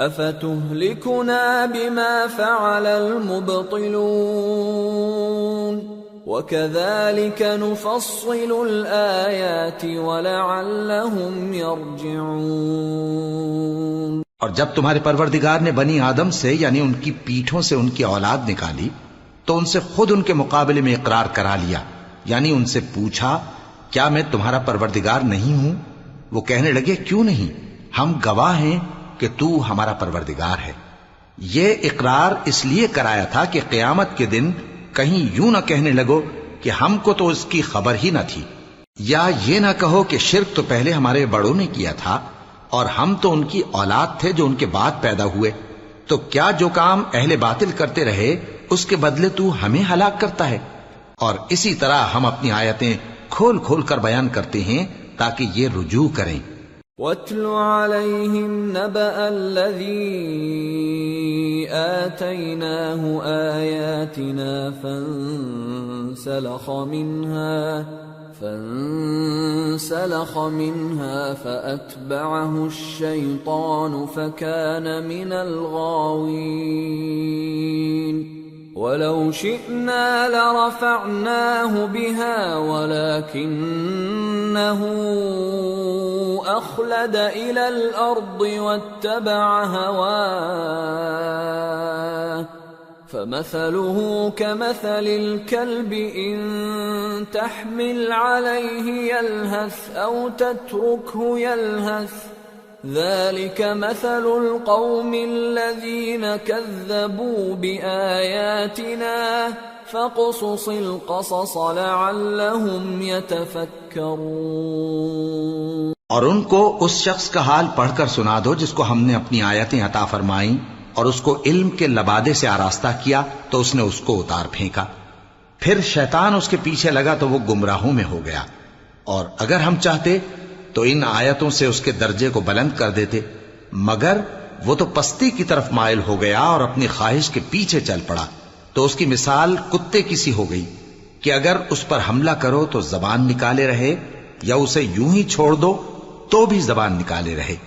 أَفَتُهْلِكُنَا بِمَا فَعَلَ الْمُبْطِلُونَ۔ وَكَذَلِكَ نُفَصِّلُ الْآيَاتِ وَلَعَلَّهُمْ يَرْجِعُونَ۔ اور جب تمہارے پروردگار نے بنی آدم سے یعنی ان کی پیٹھوں سے ان کی اولاد نکالی تو ان سے خود ان کے مقابلے میں اقرار کرا لیا، یعنی ان سے پوچھا کیا میں تمہارا پروردگار نہیں ہوں؟ وہ کہنے لگے کیوں نہیں، ہم گواہ ہیں کہ تو ہمارا پروردگار ہے۔ یہ اقرار اس لیے کرایا تھا کہ قیامت کے دن کہیں یوں نہ کہنے لگو کہ ہم کو تو اس کی خبر ہی نہ تھی، یا یہ نہ کہو کہ شرک تو پہلے ہمارے بڑوں نے کیا تھا اور ہم تو ان کی اولاد تھے جو ان کے بعد پیدا ہوئے، تو کیا جو کام اہل باطل کرتے رہے اس کے بدلے تو ہمیں ہلاک کرتا ہے؟ اور اسی طرح ہم اپنی آیتیں کھول کھول کر بیان کرتے ہیں تاکہ یہ رجوع کریں۔ وَاتْلُ عَلَيْهِمْ نَبَأَ الَّذِي آتَيْنَاهُ آيَاتِنَا فانسلخ منها فأتبعه الشيطان فكان من الغاوين ولو شئنا لرفعناه بها ولكنه أخلد إلى الأرض واتبع هواه فمثله كمثل الكلب إن تحمل عليه يلهث أو تتركه يلهث ذلك مثل القوم الذين كذبوا بآياتنا فاقصص القصص لعلهم يتفكرون۔ اور ان کو اس شخص کا حال پڑھ کر سنا دو جس کو ہم نے اپنی آیتیں عطا فرمائیں اور اس کو علم کے لبادے سے آراستہ کیا تو اس نے اس کو اتار پھینکا، پھر شیطان اس کے پیچھے لگا تو وہ گمراہوں میں ہو گیا، اور اگر ہم چاہتے تو ان آیتوں سے اس کے درجے کو بلند کر دیتے، مگر وہ تو پستی کی طرف مائل ہو گیا اور اپنی خواہش کے پیچھے چل پڑا، تو اس کی مثال کتے کی سی ہو گئی کہ اگر اس پر حملہ کرو تو زبان نکالے رہے، یا اسے یوں ہی چھوڑ دو تو بھی زبان نکالے رہے۔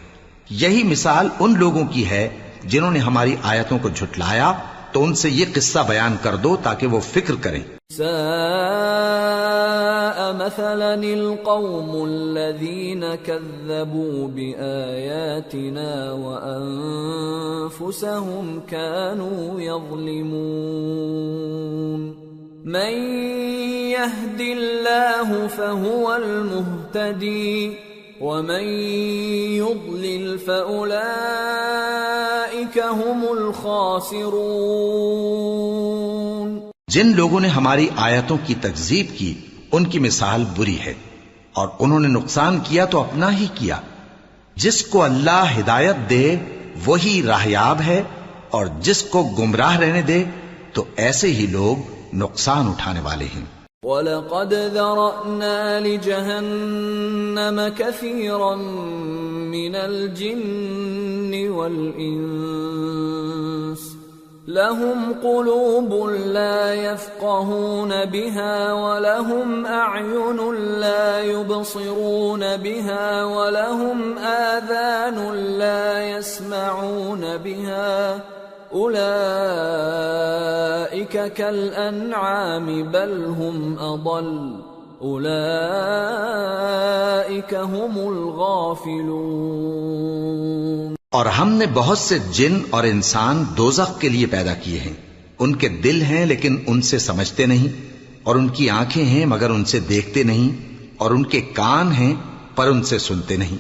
یہی مثال ان لوگوں کی ہے جنہوں نے ہماری آیتوں کو جھٹلایا، تو ان سے یہ قصہ بیان کر دو تاکہ وہ فکر کریں۔ ساء مثلا القوم الذين كذبوا بآياتنا وأنفسهم كانوا يظلمون من يهد الله فهو المهتدي ومن يضلل فأولئك هم الخاسرون۔ جن لوگوں نے ہماری آیتوں کی تکذیب کی ان کی مثال بری ہے، اور انہوں نے نقصان کیا تو اپنا ہی کیا۔ جس کو اللہ ہدایت دے وہی راہیاب ہے، اور جس کو گمراہ رہنے دے تو ایسے ہی لوگ نقصان اٹھانے والے ہیں۔ وَلَقَدْ ذَرَأْنَا لِجَهَنَّمَ كَثِيرًا مِنَ الْجِنِّ وَالْإِنسِ لَهُمْ قُلُوبٌ لَا يَفْقَهُونَ بِهَا وَلَهُمْ أَعْيُنٌ لَا يُبْصِرُونَ بِهَا وَلَهُمْ آذَانٌ لَا يَسْمَعُونَ بِهَا أُولَئِكَ كَالْأَنْعَامِ بَلْ هُمْ أَضَلُّ أُولَئِكَ هُمُ الْغَافِلُونَ۔ اور ہم نے بہت سے جن اور انسان دوزخ کے لیے پیدا کیے ہیں، ان کے دل ہیں لیکن ان سے سمجھتے نہیں، اور ان کی آنکھیں ہیں مگر ان سے دیکھتے نہیں، اور ان کے کان ہیں پر ان سے سنتے نہیں۔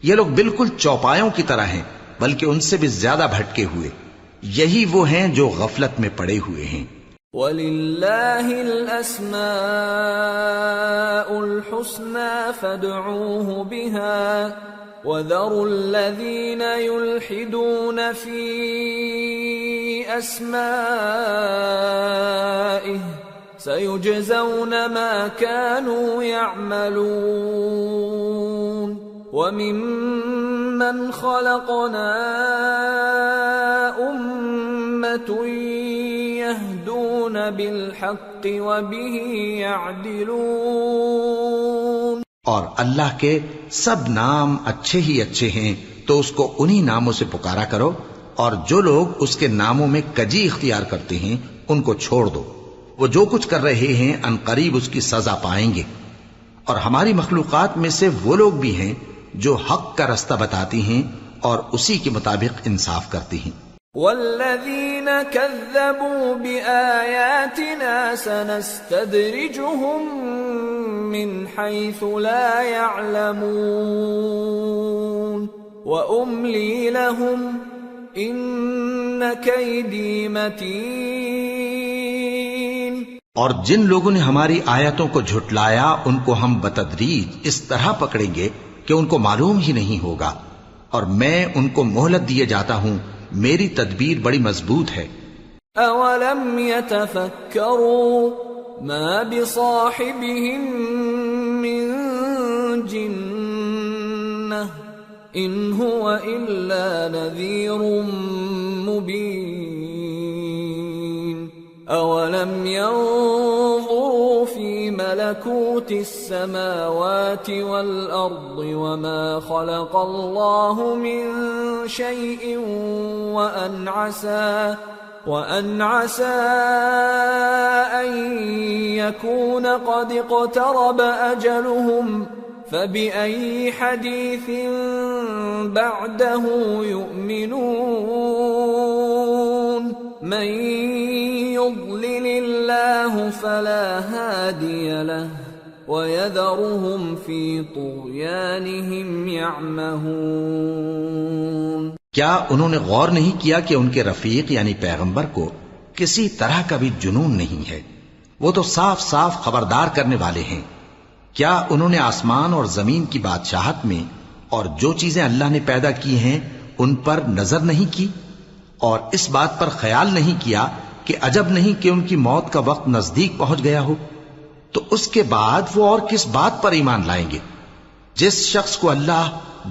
یہ لوگ بالکل چوپایوں کی طرح ہیں بلکہ ان سے بھی زیادہ بھٹکے ہوئے۔ یہی وہ ہیں جو غفلت میں پڑے ہوئے ہیں۔ وَلِلَّهِ الْأَسْمَاءُ الْحُسْنَى فَادْعُوهُ بِهَا وَذَرُوا الَّذِينَ يُلْحِدُونَ فِي أَسْمَائِهِ سَيُجْزَوْنَ مَا كَانُوا يَعْمَلُونَ وَمِمَّنْ خَلَقْنَا أُمَّةٌ يَهْدُونَ بِالْحَقِّ وَبِهِ يَعْدِلُونَ۔ اور اللہ کے سب نام اچھے ہی اچھے ہیں تو اس کو انہی ناموں سے پکارا کرو، اور جو لوگ اس کے ناموں میں کجی اختیار کرتے ہیں ان کو چھوڑ دو۔ وہ جو کچھ کر رہے ہیں عنقریب اس کی سزا پائیں گے۔ اور ہماری مخلوقات میں سے وہ لوگ بھی ہیں جو حق کا رستہ بتاتی ہیں اور اسی کے مطابق انصاف کرتی ہیں۔ والذین کذبوا بآیاتنا سنستدرجهم من حیث لا يعلمون وأملی لهم ان کیدی متین۔ اور جن لوگوں نے ہماری آیتوں کو جھٹلایا ان کو ہم بتدریج اس طرح پکڑیں گے کہ ان کو معلوم ہی نہیں ہوگا، اور میں ان کو مہلت دیے جاتا ہوں، میری تدبیر بڑی مضبوط ہے۔ اولم يتفکروا ما بصاحبهم من جنہ ان هو الا نذیر مبین اولم ينظروا في ملكوت السماوات والأرض وما خلق الله من شيء وأن عسى أن يكون قد اقترب أجلهم فبأي حديث بعده يؤمنون من يضلل الله فلا هادي له ويذرهم في طغيانهم يعمهون۔ کیا انہوں نے غور نہیں کیا کہ ان کے رفیق یعنی پیغمبر کو کسی طرح کا بھی جنون نہیں ہے؟ وہ تو صاف صاف خبردار کرنے والے ہیں۔ کیا انہوں نے آسمان اور زمین کی بادشاہت میں اور جو چیزیں اللہ نے پیدا کی ہیں ان پر نظر نہیں کی، اور اس بات پر خیال نہیں کیا کہ عجب نہیں کہ ان کی موت کا وقت نزدیک پہنچ گیا ہو؟ تو اس کے بعد وہ اور کس بات پر ایمان لائیں گے؟ جس شخص کو اللہ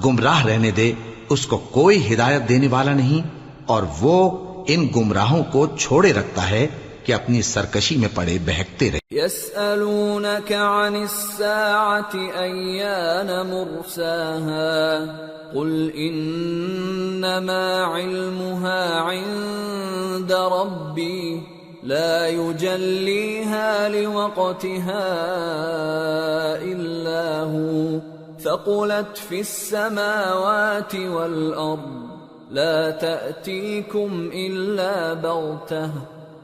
گمراہ رہنے دے اس کو کوئی ہدایت دینے والا نہیں، اور وہ ان گمراہوں کو چھوڑے رکھتا ہے کہ اپنی سرکشی میں پڑے بہکتے رہے۔ يسألونك عن الساعة أيان مرساها قل إنما علمها عند ربي لا يجليها لوقتها إلا هو ثقلت في السماوات والأرض لا تأتيكم إلا بغتة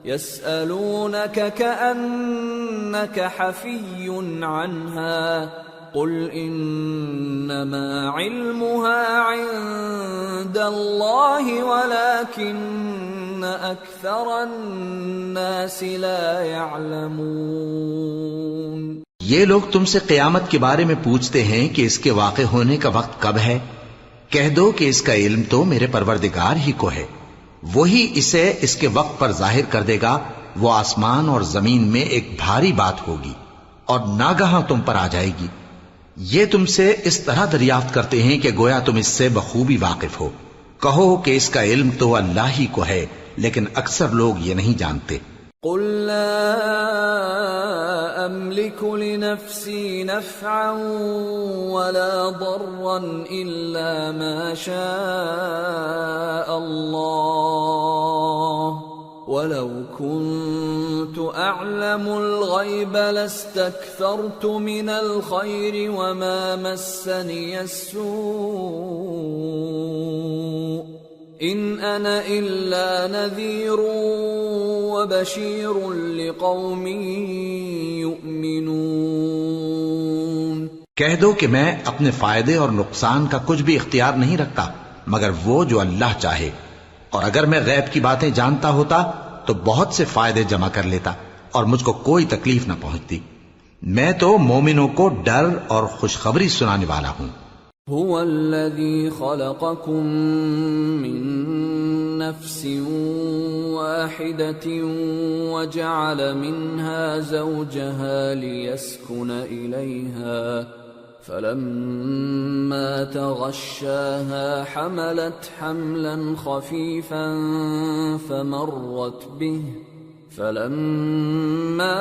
يسألونك كأنك حفي عنها قل إنما علمها عند الله ولكن أكثر الناس لا يعلمون۔ یہ لوگ تم سے قیامت کے بارے میں پوچھتے ہیں کہ اس کے واقع ہونے کا وقت کب ہے؟ کہہ دو کہ اس کا علم تو میرے پروردگار ہی کو ہے، وہی اسے اس کے وقت پر ظاہر کر دے گا۔ وہ آسمان اور زمین میں ایک بھاری بات ہوگی اور ناگہاں تم پر آ جائے گی۔ یہ تم سے اس طرح دریافت کرتے ہیں کہ گویا تم اس سے بخوبی واقف ہو۔ کہو کہ اس کا علم تو اللہ ہی کو ہے، لیکن اکثر لوگ یہ نہیں جانتے۔ قل لا أملك لنفسي نفعا ولا ضرا إلا ما شاء الله ولو كنت أعلم الغيب لاستكثرت من الخير وما مسني السوء إن أنا إلا نذير وبشير لقوم يؤمنون۔ کہہ دو کہ میں اپنے فائدے اور نقصان کا کچھ بھی اختیار نہیں رکھتا مگر وہ جو اللہ چاہے، اور اگر میں غیب کی باتیں جانتا ہوتا تو بہت سے فائدے جمع کر لیتا اور مجھ کو کوئی تکلیف نہ پہنچتی۔ میں تو مومنوں کو ڈر اور خوشخبری سنانے والا ہوں۔ هو الذي خلقكم من نفس واحدة وجعل منها زوجها ليسكن إليها فلما تغشاها حملت حملا خفيفا فلما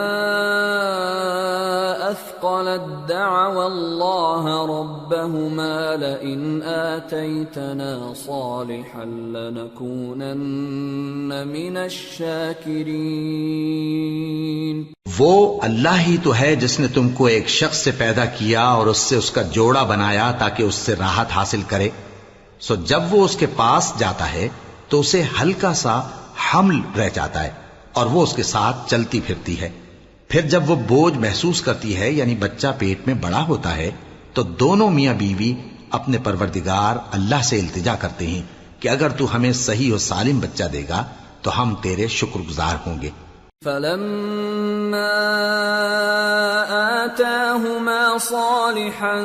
أثقلت دعوا الله ربهما لئن آتيتنا صالحا لنكونن من الشاكرين. وہ اللہ ہی تو ہے جس نے تم کو ایک شخص سے پیدا کیا اور اس سے اس کا جوڑا بنایا تاکہ اس سے راحت حاصل کرے. سو جب وہ اس کے پاس جاتا ہے تو اسے ہلکا سا حمل رہ جاتا ہے اور وہ اس کے ساتھ چلتی پھرتی ہے. پھر جب وہ بوجھ محسوس کرتی ہے یعنی بچہ پیٹ میں بڑا ہوتا ہے تو دونوں میاں بیوی اپنے پروردگار اللہ سے التجا کرتے ہیں کہ اگر تو ہمیں صحیح و سالم بچہ دے گا تو ہم تیرے شکر گزار ہوں گے. فلما آتاهما صالحا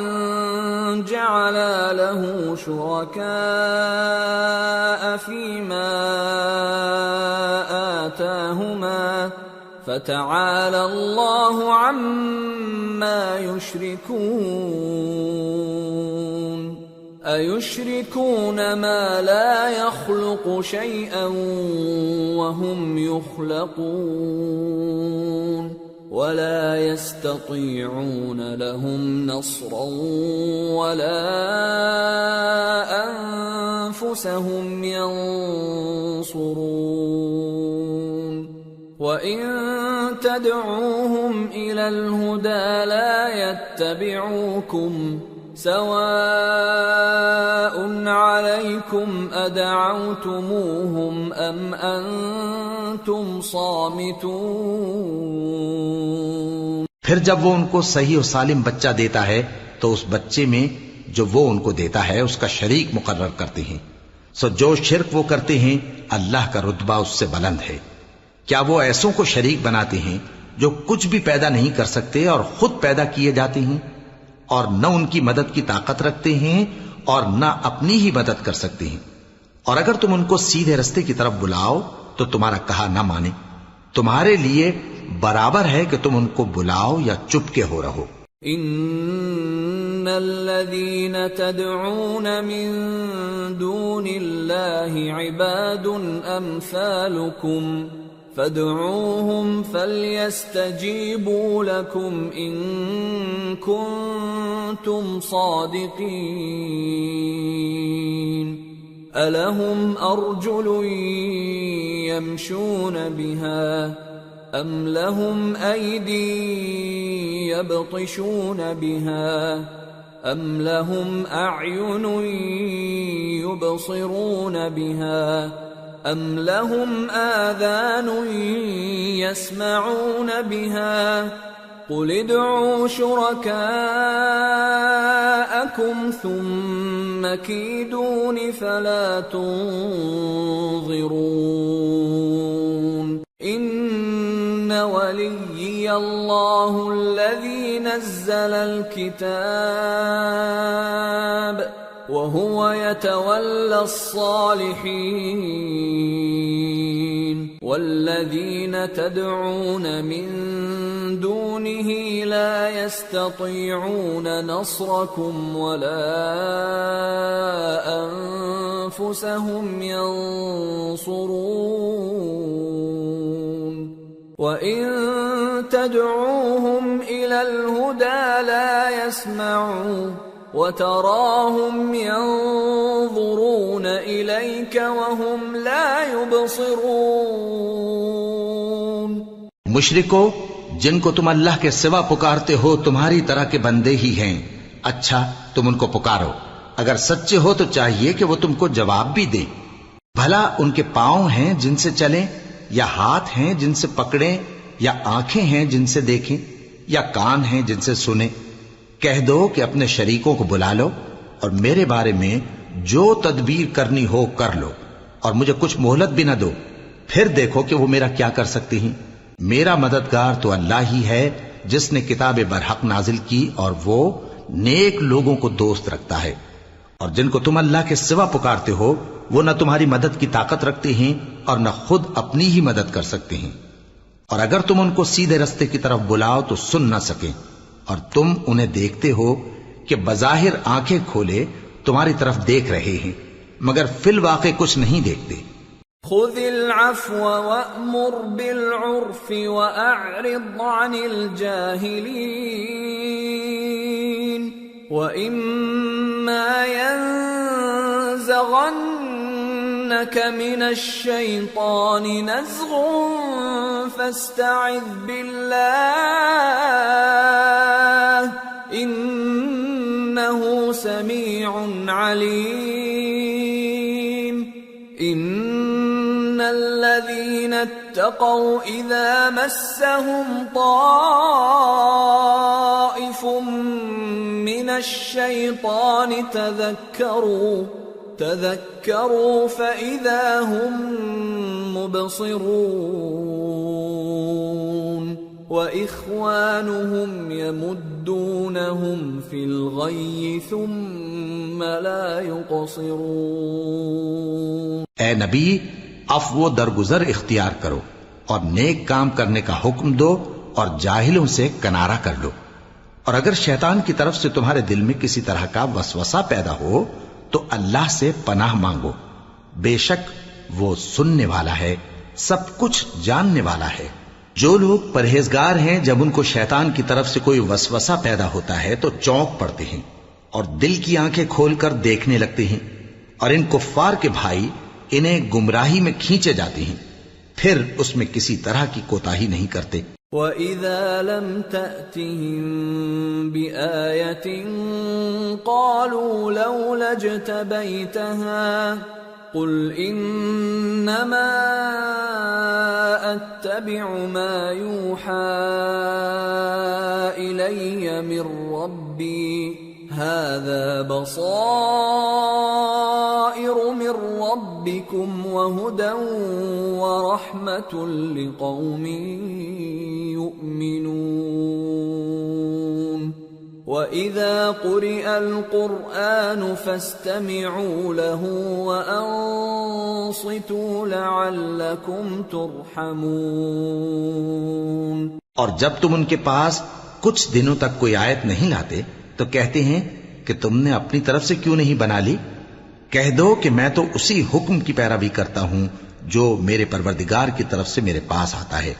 جعلا له شركاء فيما آتاهما فتعالى الله عما يشركون. أَيُشْرِكُونَ مَا لَا يَخْلُقُ شَيْئًا وَهُمْ يُخْلَقُونَ وَلَا يَسْتَطِيعُونَ لَهُمْ نَصْرًا وَلَا أَنفُسَهُمْ يَنصُرُونَ. وَإِن تَدْعُوهُمْ إِلَى الْهُدَى لَا يَتَّبِعُوكُمْ سواء عليكم أدعوتموهم أم أنتم صامتون. پھر جب وہ ان کو صحیح و سالم بچہ دیتا ہے تو اس بچے میں جو وہ ان کو دیتا ہے اس کا شریک مقرر کرتے ہیں. سو جو شرک وہ کرتے ہیں اللہ کا رتبہ اس سے بلند ہے. کیا وہ ایسوں کو شریک بناتے ہیں جو کچھ بھی پیدا نہیں کر سکتے اور خود پیدا کیے جاتے ہیں اور نہ ان کی مدد کی طاقت رکھتے ہیں اور نہ اپنی ہی مدد کر سکتے ہیں. اور اگر تم ان کو سیدھے رستے کی طرف بلاؤ تو تمہارا کہا نہ مانے. تمہارے لیے برابر ہے کہ تم ان کو بلاؤ یا چپ کے ہو رہو. ان الذين تدعون من دون الله عباد امثالكم فادعوهم فليستجيبوا لكم إن كنتم صادقين. ألهم أرجل يمشون بها أم لهم أيدي يبطشون بها أم لهم أعين يبصرون بها أَمْ لَهُمْ آذَانٌ يَسْمَعُونَ بِهَا قُلِ ادْعُوا شُرَكَاءَكُمْ ثُمَّ كِيدُونِ فَلَا تُنظِرُونَ. إِنَّ وَلِيِّيَ اللَّهُ الَّذِي نَزَّلَ الْكِتَابَ وَهُوَ يَتَوَلَّى الصَّالِحِينَ. وَالَّذِينَ تَدْعُونَ مِن دُونِهِ لَا يَسْتَطِيعُونَ نَصْرَكُمْ وَلَا أَنفُسَهُمْ يَنصُرُونَ. وَإِن تَدْعُوهُمْ إِلَى الْهُدَى لَا يَسْمَعُوا وَتَرَاهُمْ يَنظُرُونَ إِلَيْكَ وَهُمْ لَا يُبْصِرُونَ. مشرکو جن کو تم اللہ کے سوا پکارتے ہو تمہاری طرح کے بندے ہی ہیں. اچھا تم ان کو پکارو. اگر سچے ہو تو چاہیے کہ وہ تم کو جواب بھی دیں. بھلا ان کے پاؤں ہیں جن سے چلیں یا ہاتھ ہیں جن سے پکڑیں یا آنکھیں ہیں جن سے دیکھیں یا کان ہیں جن سے سنیں؟ کہہ دو کہ اپنے شریکوں کو بلا لو اور میرے بارے میں جو تدبیر کرنی ہو کر لو اور مجھے کچھ مہلت بھی نہ دو. پھر دیکھو کہ وہ میرا کیا کر سکتے ہیں. میرا مددگار تو اللہ ہی ہے جس نے کتاب برحق نازل کی اور وہ نیک لوگوں کو دوست رکھتا ہے. اور جن کو تم اللہ کے سوا پکارتے ہو وہ نہ تمہاری مدد کی طاقت رکھتے ہیں اور نہ خود اپنی ہی مدد کر سکتے ہیں. اور اگر تم ان کو سیدھے رستے کی طرف بلاؤ تو سن نہ سکیں اور تم انہیں دیکھتے ہو کہ بظاہر آنکھیں کھولے تمہاری طرف دیکھ رہے ہیں مگر فی الواقع کچھ نہیں دیکھتے. خذ العفو وأمر بالعرف وأعرض عن الجاهلين وإما ينزغنك من الشيطان نزغ فاستعذ بالله إنه سميع عليم إن الذين اتقوا إذا مسهم طائف من الشيطان تذكروا فإذا هم مبصرون وإخوانهم يمدونهم في الغي ثم لا يقصرون۔ اے نبی، عفو و درگزر اختیار کرو اور نیک کام کرنے کا حکم دو اور جاہلوں سے کنارہ کر لو، اور اگر شیطان کی طرف سے تمہارے دل میں کسی طرح کا وسوسہ پیدا ہو تو اللہ سے پناہ مانگو، بے شک وہ سننے والا ہے، سب کچھ جاننے والا ہے۔ جو لوگ پرہیزگار ہیں جب ان کو شیطان کی طرف سے کوئی وسوسہ پیدا ہوتا ہے تو چونک پڑتے ہیں اور دل کی آنکھیں کھول کر دیکھنے لگتے ہیں، اور ان کفار کے بھائی انہیں گمراہی میں کھینچے جاتے ہیں، پھر اس میں کسی طرح کی کوتاہی نہیں کرتے۔ وَإِذَا لَمْ تَأْتِهِمْ بِآيَةٍ قَالُوا لَوْلَا اجْتَبَيْتَهَا قُلْ إِنَّمَا أَتَّبِعُ مَا يُوحَى إِلَيَّ مِنْ رَبِّي هَذَا بَصَائِرُ مِنْ رَبِّكُمْ وَهُدًى وَرَحْمَةٌ لِقَوْمٍ يُؤْمِنُونَ وَإِذَا قُرِئَ الْقُرْآنُ فَاسْتَمِعُوا لَهُ وَأَنصِتُوا لَعَلَّكُمْ تُرْحَمُونَ۔ اور جب تم ان کے پاس کچھ دنوں تک کوئی آیت نہیں لاتے تو کہتے ہیں کہ تم نے اپنی طرف سے کیوں نہیں بنا لی؟ کہہ دو کہ میں تو اسی حکم کی پیروی کرتا ہوں جو میرے پروردگار کی طرف سے میرے پاس آتا ہے۔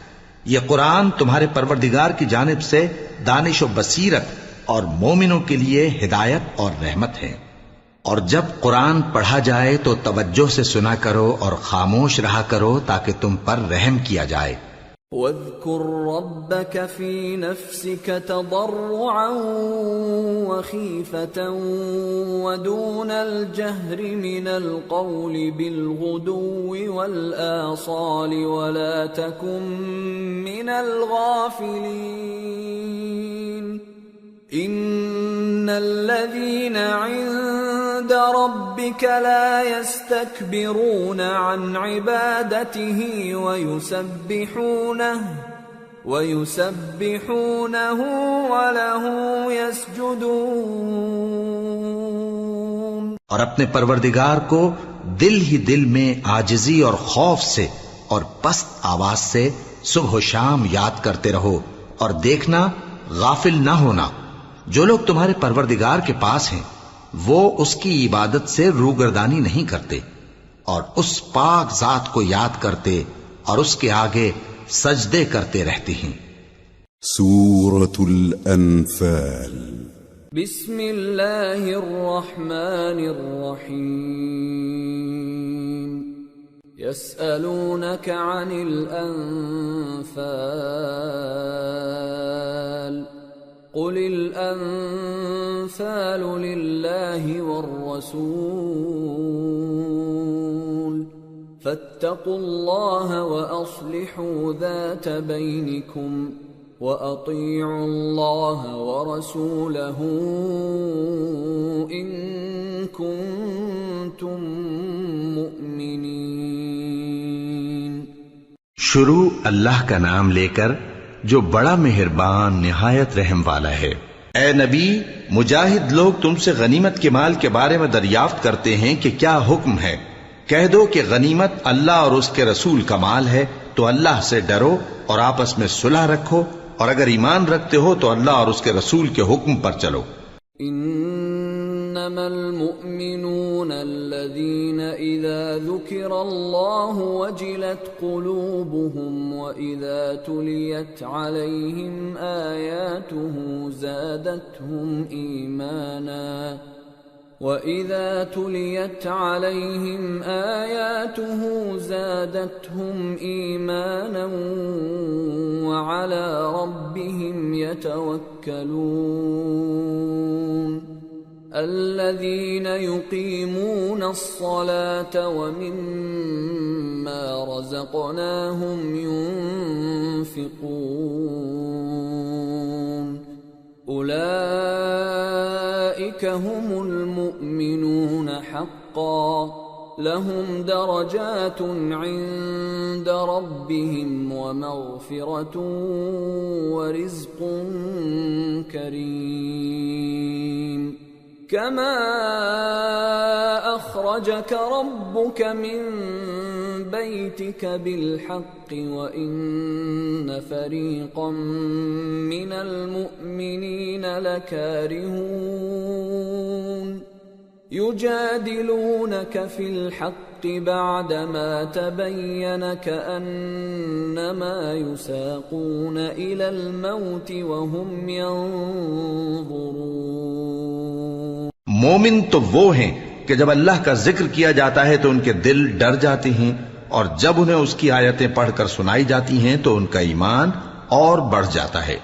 یہ قرآن تمہارے پروردگار کی جانب سے دانش و بصیرت اور مومنوں کے لیے ہدایت اور رحمت ہے۔ اور جب قرآن پڑھا جائے تو توجہ سے سنا کرو اور خاموش رہا کرو تاکہ تم پر رحم کیا جائے۔ وَاذْكُرْ رَبَّكَ فِي نَفْسِكَ تَضَرُّعًا وَخِيفَةً وَدُونَ الْجَهْرِ مِنَ الْقَوْلِ بِالْغُدُوِّ وَالْآصَالِ وَلَا تَكُن مِّنَ الْغَافِلِينَ إِنَّ الَّذِينَ عِندَ رَبِّكَ لَا يَسْتَكْبِرُونَ عَنْ عِبَادَتِهِ وَيُسَبِّحُونَهُ وَلَهُ يَسْجُدُونَ۔ اور اپنے پروردگار کو دل ہی دل میں عاجزی اور خوف سے اور پست آواز سے صبح و شام یاد کرتے رہو، اور دیکھنا غافل نہ ہونا، جو لوگ تمہارے پروردگار کے پاس ہیں وہ اس کی عبادت سے روگردانی نہیں کرتے اور اس پاک ذات کو یاد کرتے اور اس کے آگے سجدے کرتے رہتے ہیں۔ سورة الأنفال۔ بسم اللہ الرحمن الرحیم۔ يسألونك عن الأنفال قل الأنفال لله والرسول فاتقوا الله وأصلحوا ذات بينكم وأطيعوا الله ورسوله إن كنتم مؤمنين۔ شروع اللہ کا نام لے کر جو بڑا مہربان نہایت رحم والا ہے۔ اے نبی، مجاہد لوگ تم سے غنیمت کے مال کے بارے میں دریافت کرتے ہیں کہ کیا حکم ہے۔ کہہ دو کہ غنیمت اللہ اور اس کے رسول کا مال ہے، تو اللہ سے ڈرو اور آپس میں صلح رکھو، اور اگر ایمان رکھتے ہو تو اللہ اور اس کے رسول کے حکم پر چلو۔ إنما المؤمنون الذين إذا ذكر الله وجلت قلوبهم وإذا تليت عليهم آياته زادتهم إيمانا وَإِذَا تُلِيَتْ عَلَيْهِمْ آيَاتُهُ زَادَتْهُمْ إِيمَانًا وَعَلَى رَبِّهِمْ يَتَوَكَّلُونَ الَّذِينَ يُقِيمُونَ الصَّلَاةَ وَمِمَّا رَزَقْنَاهُمْ يُنْفِقُونَ أولئك هم المؤمنون حقا لهم درجات عند ربهم ومغفرة ورزق كريم كما أخرجك ربك من بيتك بالحق وإن فريقا من المؤمنين لكارهون يجادلونك في الحق بعدما تبين كأنما يساقون إلى الموت وهم ينظرون. مومن تو وہ ہیں کہ جب اللہ کا ذکر کیا جاتا ہے تو ان کے دل ڈر جاتے ہیں، اور جب انہیں اس کی آیتیں پڑھ کر سنائی جاتی ہیں تو ان کا ایمان اور بڑھ جاتا ہے،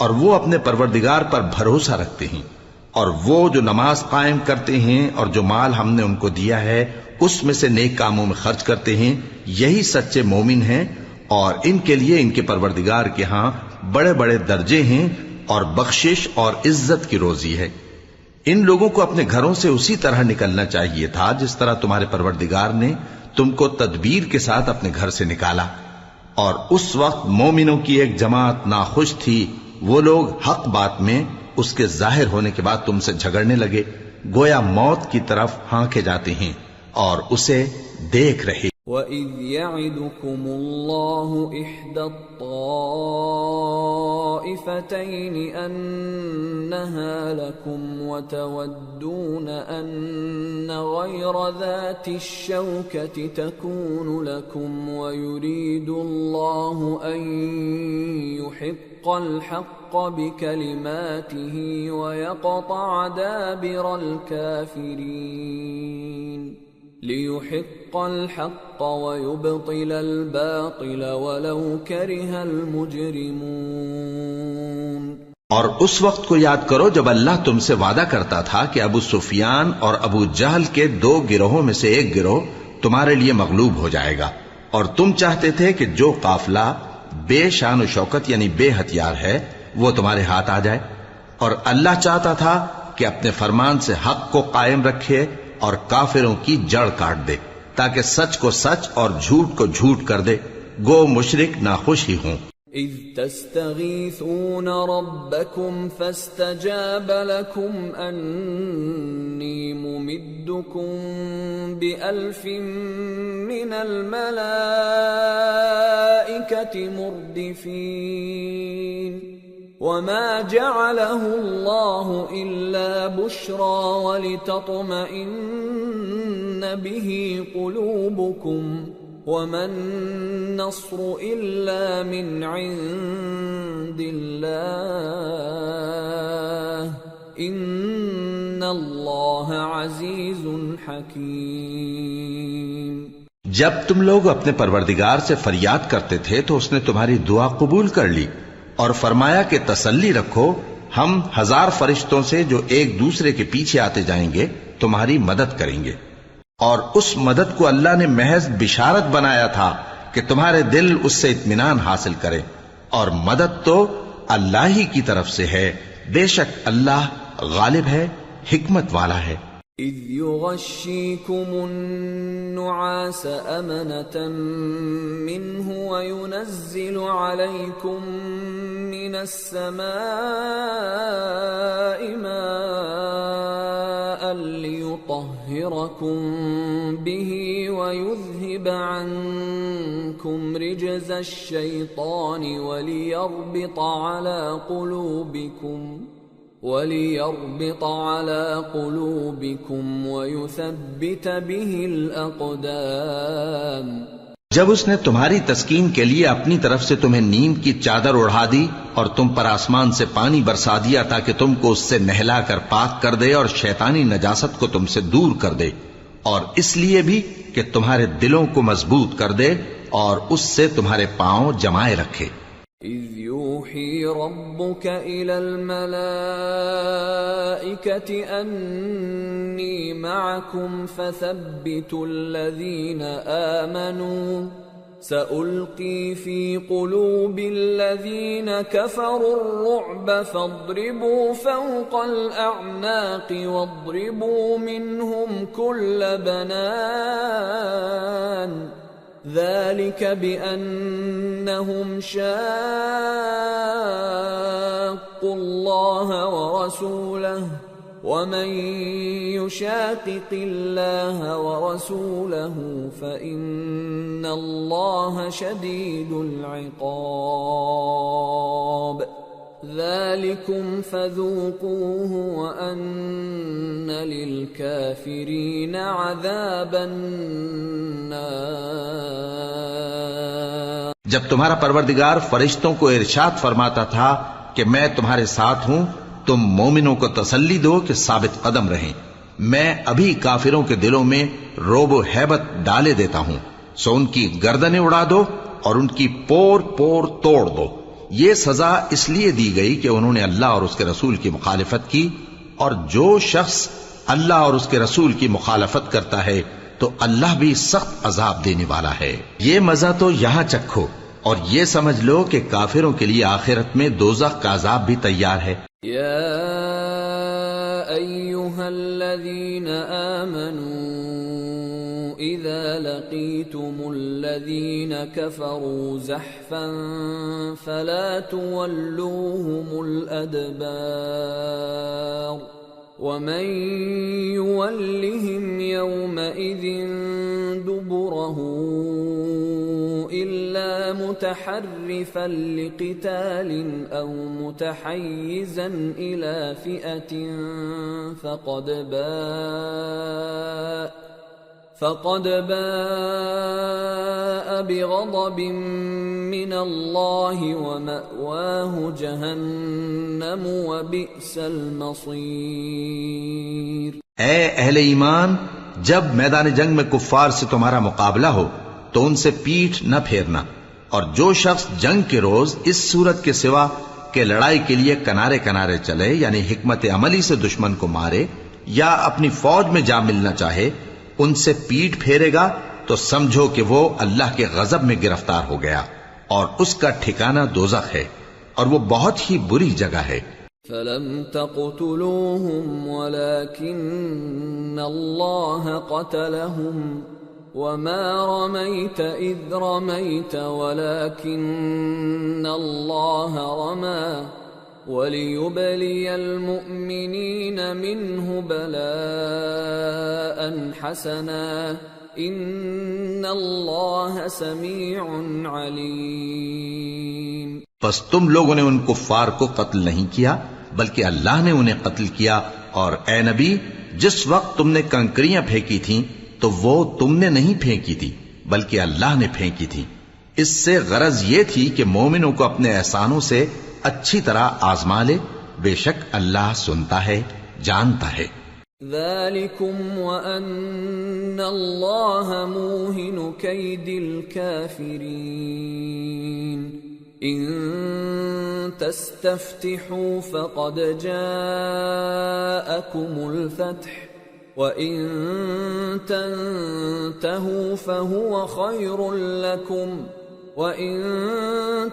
اور وہ اپنے پروردگار پر بھروسہ رکھتے ہیں، اور وہ جو نماز قائم کرتے ہیں اور جو مال ہم نے ان کو دیا ہے اس میں سے نیک کاموں میں خرچ کرتے ہیں، یہی سچے مومن ہیں، اور ان کے لیے ان کے پروردگار کے ہاں بڑے بڑے درجے ہیں اور بخشش اور عزت کی روزی ہے. ان لوگوں کو اپنے گھروں سے اسی طرح نکلنا چاہیے تھا جس طرح تمہارے پروردگار نے تم کو تدبیر کے ساتھ اپنے گھر سے نکالا. اور اس وقت مومنوں کی ایک جماعت ناخوش تھی، وہ لوگ حق بات میں اس کے ظاہر ہونے کے بعد تم سے جھگڑنے لگے، گویا موت کی طرف ہانکے جاتے ہیں اور اسے دیکھ رہے. وَإِذْ يَعِدُكُمُ اللَّهُ إِحْدَى الطَّائِفَتَيْنِ أَنَّهَا لَكُمْ وَتَوَدُّونَ أَنَّ غَيْرَ ذَاتِ الشَّوْكَةِ تَكُونُ لَكُمْ وَيُرِيدُ اللَّهُ أَن يُحِقَّ الْحَقَّ بِكَلِمَاتِهِ وَيَقْطَعَ دَابِرَ الْكَافِرِينَ لِيُحِقَّ الْحَقَّ وَيُبْطِلَ الْبَاطِلَ وَلَوْ كَرِهَ الْمُجْرِمُونَ. اور اس وقت کو یاد کرو جب اللہ تم سے وعدہ کرتا تھا کہ ابو سفیان اور ابو جہل کے دو گروہوں میں سے ایک گروہ تمہارے لیے مغلوب ہو جائے گا، اور تم چاہتے تھے کہ جو قافلہ بے شان و شوکت یعنی بے ہتھیار ہے وہ تمہارے ہاتھ آ جائے، اور اللہ چاہتا تھا کہ اپنے فرمان سے حق کو قائم رکھے اور کافروں کی جڑ کاٹ دے تاکہ سچ کو سچ اور جھوٹ کو جھوٹ کر دے، گو مشرک ناخوش ہی ہوں. اذ تستغیثون ربکم فاستجاب لکم انی ممدکم بألف من الملائکة مردفین وما جعله الله إلا بشرى ولتطمئن به قلوبكم وما النصر إلا من عند الله إن الله عزيز حكيم. جب تم لوگ اپنے پروردگار سے فریاد کرتے تھے تو اس نے تمہاری دعا قبول کر لی اور فرمایا کہ تسلی رکھو، ہم 1000 فرشتوں سے جو ایک دوسرے کے پیچھے آتے جائیں گے تمہاری مدد کریں گے. اور اس مدد کو اللہ نے محض بشارت بنایا تھا کہ تمہارے دل اس سے اطمینان حاصل کرے، اور مدد تو اللہ ہی کی طرف سے ہے، بے شک اللہ غالب ہے، حکمت والا ہے. اذ يغشيكم النعاس أمنة منه وينزل عليكم من السماء ماء ليطهركم به ويذهب عنكم رجز الشيطان وليربط على قلوبكم وَلِيَرْبِطَ عَلَى قُلُوبِكُمْ وَيُثَبِّتَ بِهِ الْأَقْدَامَ۔ جب اس نے تمہاری تسکین کے لیے اپنی طرف سے تمہیں نیند کی چادر اڑھا دی اور تم پر آسمان سے پانی برسا دیا تاکہ تم کو اس سے نہلا کر پاک کر دے اور شیطانی نجاست کو تم سے دور کر دے، اور اس لیے بھی کہ تمہارے دلوں کو مضبوط کر دے اور اس سے تمہارے پاؤں جمائے رکھے۔ إِذْ يُوحِي رَبُّكَ إِلَى الْمَلَائِكَةِ أَنِّي مَعَكُمْ فَثَبِّتُوا الَّذِينَ آمَنُوا سَأُلْقِي فِي قُلُوبِ الَّذِينَ كَفَرُوا الرُّعْبَ فَاضْرِبُوا فَوْقَ الْأَعْنَاقِ وَاضْرِبُوا مِنْهُمْ كُلَّ بَنَانٍ ذلك بأنهم شاقوا الله ورسوله ومن يشاقق الله ورسوله فإن الله شديد العقاب ذلكم فذوقوه وأن للكافرين عذاب النار۔ جب تمہارا پروردگار فرشتوں کو ارشاد فرماتا تھا کہ میں تمہارے ساتھ ہوں، تم مومنوں کو تسلی دو کہ ثابت قدم رہیں، میں ابھی کافروں کے دلوں میں رعب و ہیبت ڈالے دیتا ہوں، سو ان کی گردنیں اڑا دو اور ان کی پور پور توڑ دو۔ یہ سزا اس لیے دی گئی کہ انہوں نے اللہ اور اس کے رسول کی مخالفت کی، اور جو شخص اللہ اور اس کے رسول کی مخالفت کرتا ہے تو اللہ بھی سخت عذاب دینے والا ہے۔ یہ مزہ تو یہاں چکھو اور یہ سمجھ لو کہ کافروں کے لیے آخرت میں دوزخ کا عذاب بھی تیار ہے۔ یا ایھا الذین آمنوا اذا لقیتم الذین کفروا زحفا فلا تولوهم الادبار ومن يولهم يومئذ دبره إلا متحرفا لقتال أو متحيزا إلى فئة فقد باء بغضب من الله ومأواه جهنم وبئس المصير۔ اے اہل ایمان، جب میدان جنگ میں کفار سے تمہارا مقابلہ ہو تو ان سے پیٹھ نہ پھیرنا، اور جو شخص جنگ کے روز اس صورت کے سوا کہ لڑائی کے لیے کنارے کنارے چلے، یعنی حکمت عملی سے دشمن کو مارے یا اپنی فوج میں جا ملنا چاہے، ان سے پیٹ پھیرے گا تو سمجھو کہ وہ اللہ کے غضب میں گرفتار ہو گیا، اور اس کا ٹھکانہ دوزخ ہے، اور وہ بہت ہی بری جگہ ہے۔ فَلَمْ تَقْتُلُوهُمْ وَلَكِنَّ اللَّهَ قَتَلَهُمْ وَمَا رَمَيْتَ إِذْ رَمَيْتَ وَلَكِنَّ اللَّهَ رَمَى وَلِيُبْلِيَ الْمُؤْمِنِينَ مِنْهُ بَلَاءً حَسَنًا إِنَّ اللَّهَ سَمِيعٌ عَلِيمٌ۔ پس تم لوگوں نے ان کفار کو قتل نہیں کیا بلکہ اللہ نے انہیں قتل کیا، اور اے نبی، جس وقت تم نے کنکریاں پھینکی تھیں تو وہ تم نے نہیں پھینکی تھی بلکہ اللہ نے پھینکی تھی۔ اس سے غرض یہ تھی کہ مومنوں کو اپنے احسانوں سے اچھی طرح آزما لے، بے شک اللہ سنتا ہے، جانتا ہے۔ ذَلِكُمْ وَأَنَّ اللَّهَ مُوهِنُ كَيْدِ الْكَافِرِينَ إِن تَسْتَفْتِحُوا فَقَدْ جَاءَكُمُ الْفَتْحُ وَإِن تَنْتَهُوا فَهُوَ خَيْرٌ لَكُمْ وَإِن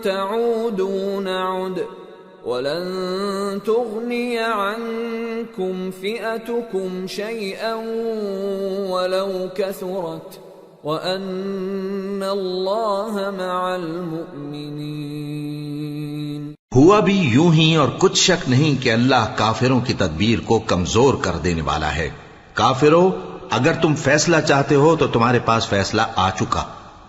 تَعُودُوا نَعُدْ وَلَن تُغْنِيَ عَنكُمْ فِئَتُكُمْ شَيْئًا وَلَوْ كَثُرَتْ وَأَنَّ اللَّهَ مَعَ الْمُؤْمِنِينَ۔ ہوا بھی یوں ہی، اور کچھ شک نہیں کہ اللہ کافروں کی تدبیر کو کمزور کر دینے والا ہے۔ کافروں، اگر تم فیصلہ چاہتے ہو تو تمہارے پاس فیصلہ آ چکا،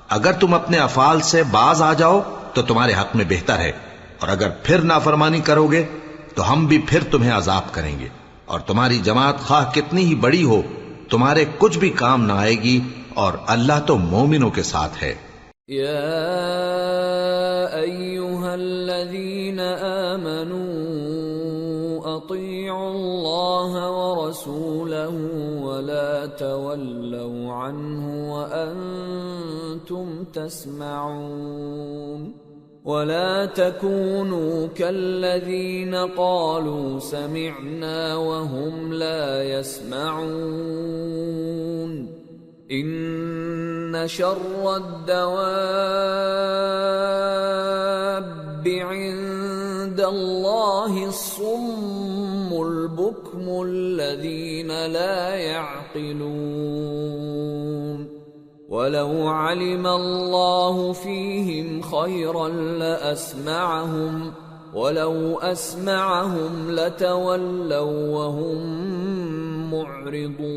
اگر تم اپنے افعال سے باز آ جاؤ تو تمہارے حق میں بہتر ہے، اور اگر پھر نافرمانی کرو گے تو ہم بھی پھر تمہیں عذاب کریں گے، اور تمہاری جماعت خواہ کتنی ہی بڑی ہو تمہارے کچھ بھی کام نہ آئے گی، اور اللہ تو مومنوں کے ساتھ ہے۔ یا ایھا الذین آمنوا اطیعوا اللہ ورسولہ ولا تولوا عنہ وانتم تسمعون ولا تكونوا كالذين قالوا سمعنا وهم لا يسمعون ان شر الدواب عند الله الصم البكم الذين لا يعقلون وَلَوْ عَلِمَ اللَّهُ فِيهِمْ خَيْرًا لَأَسْمَعَهُمْ وَلَوْ أَسْمَعَهُمْ لَتَوَلَّوْا وَهُمْ مُعْرِضُونَ۔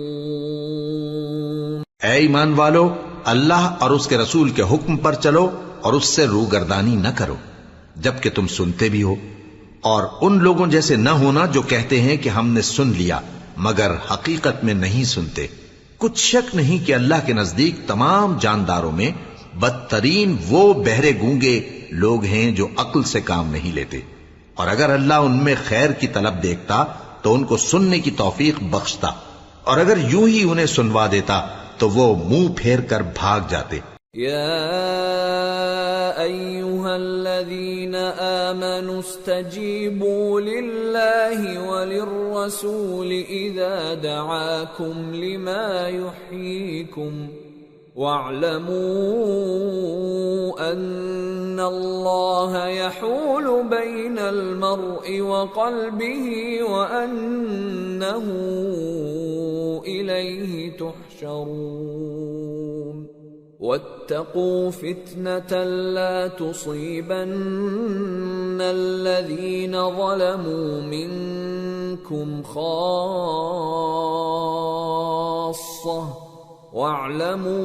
اے ایمان والو، اللہ اور اس کے رسول کے حکم پر چلو اور اس سے روگردانی نہ کرو جبکہ تم سنتے بھی ہو، اور ان لوگوں جیسے نہ ہونا جو کہتے ہیں کہ ہم نے سن لیا مگر حقیقت میں نہیں سنتے۔ کچھ شک نہیں کہ اللہ کے نزدیک تمام جانداروں میں بدترین وہ بہرے گونگے لوگ ہیں جو عقل سے کام نہیں لیتے، اور اگر اللہ ان میں خیر کی طلب دیکھتا تو ان کو سننے کی توفیق بخشتا، اور اگر یوں ہی انہیں سنوا دیتا تو وہ منہ پھیر کر بھاگ جاتے۔ یا ایھا الذین آمنوا استجیبوا للہ وللرسول اذا دعاکم لما یحییکم واعلموا ان اللہ یحول بین المرء وقلبہ وانہ الیہ تحشرون واتقوا فتنة لا تصيبن الذين ظلموا منكم خاصة واعلموا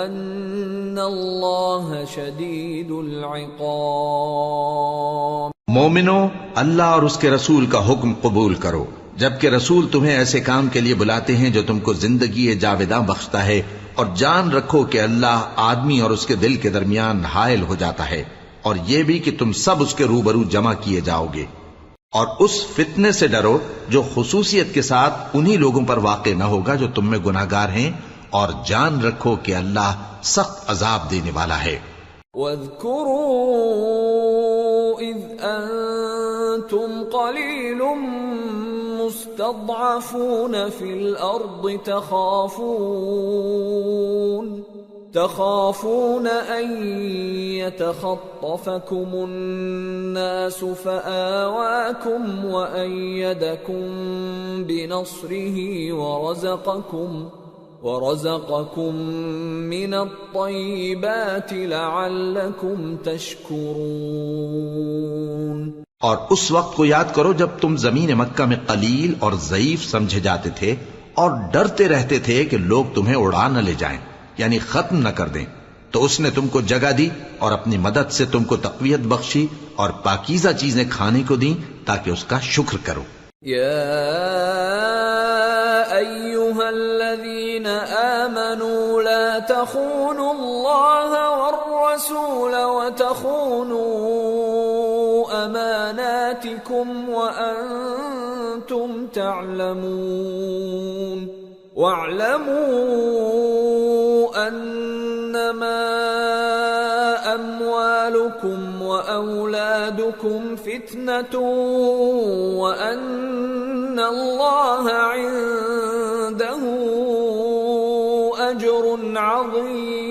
أن الله شديد العقاب۔ مومنو، اللہ اور اس کے رسول کا حکم قبول کرو جبکہ رسول تمہیں ایسے کام کے لیے بلاتے ہیں جو تم کو زندگی جاوداں بخشتا ہے، اور جان رکھو کہ اللہ آدمی اور اس کے دل کے درمیان حائل ہو جاتا ہے، اور یہ بھی کہ تم سب اس کے روبرو جمع کیے جاؤ گے، اور اس فتنے سے ڈرو جو خصوصیت کے ساتھ انہی لوگوں پر واقع نہ ہوگا جو تم میں گناہگار ہیں، اور جان رکھو کہ اللہ سخت عذاب دینے والا ہے۔ وَاذْكُرُوا إِذْ أَنْتُمْ قَلِيلٌ مستضعفون في الأرض تخافون أن يتخطفكم الناس فآواكم وأيدكم بنصره ورزقكم من الطيبات لعلكم تشكرون۔ اور اس وقت کو یاد کرو جب تم زمین مکہ میں قلیل اور ضعیف سمجھے جاتے تھے اور ڈرتے رہتے تھے کہ لوگ تمہیں اڑا نہ لے جائیں، یعنی ختم نہ کر دیں، تو اس نے تم کو جگہ دی اور اپنی مدد سے تم کو تقویت بخشی اور پاکیزہ چیزیں کھانے کو دیں تاکہ اس کا شکر کرو۔ یا ایھا الذین آمنوا لا تخونوا اللہ والرسول وتخونوا اماناتکم وانتم تعلمون واعلموا انما اموالکم واولادکم فتنة وان اللہ عنده اجر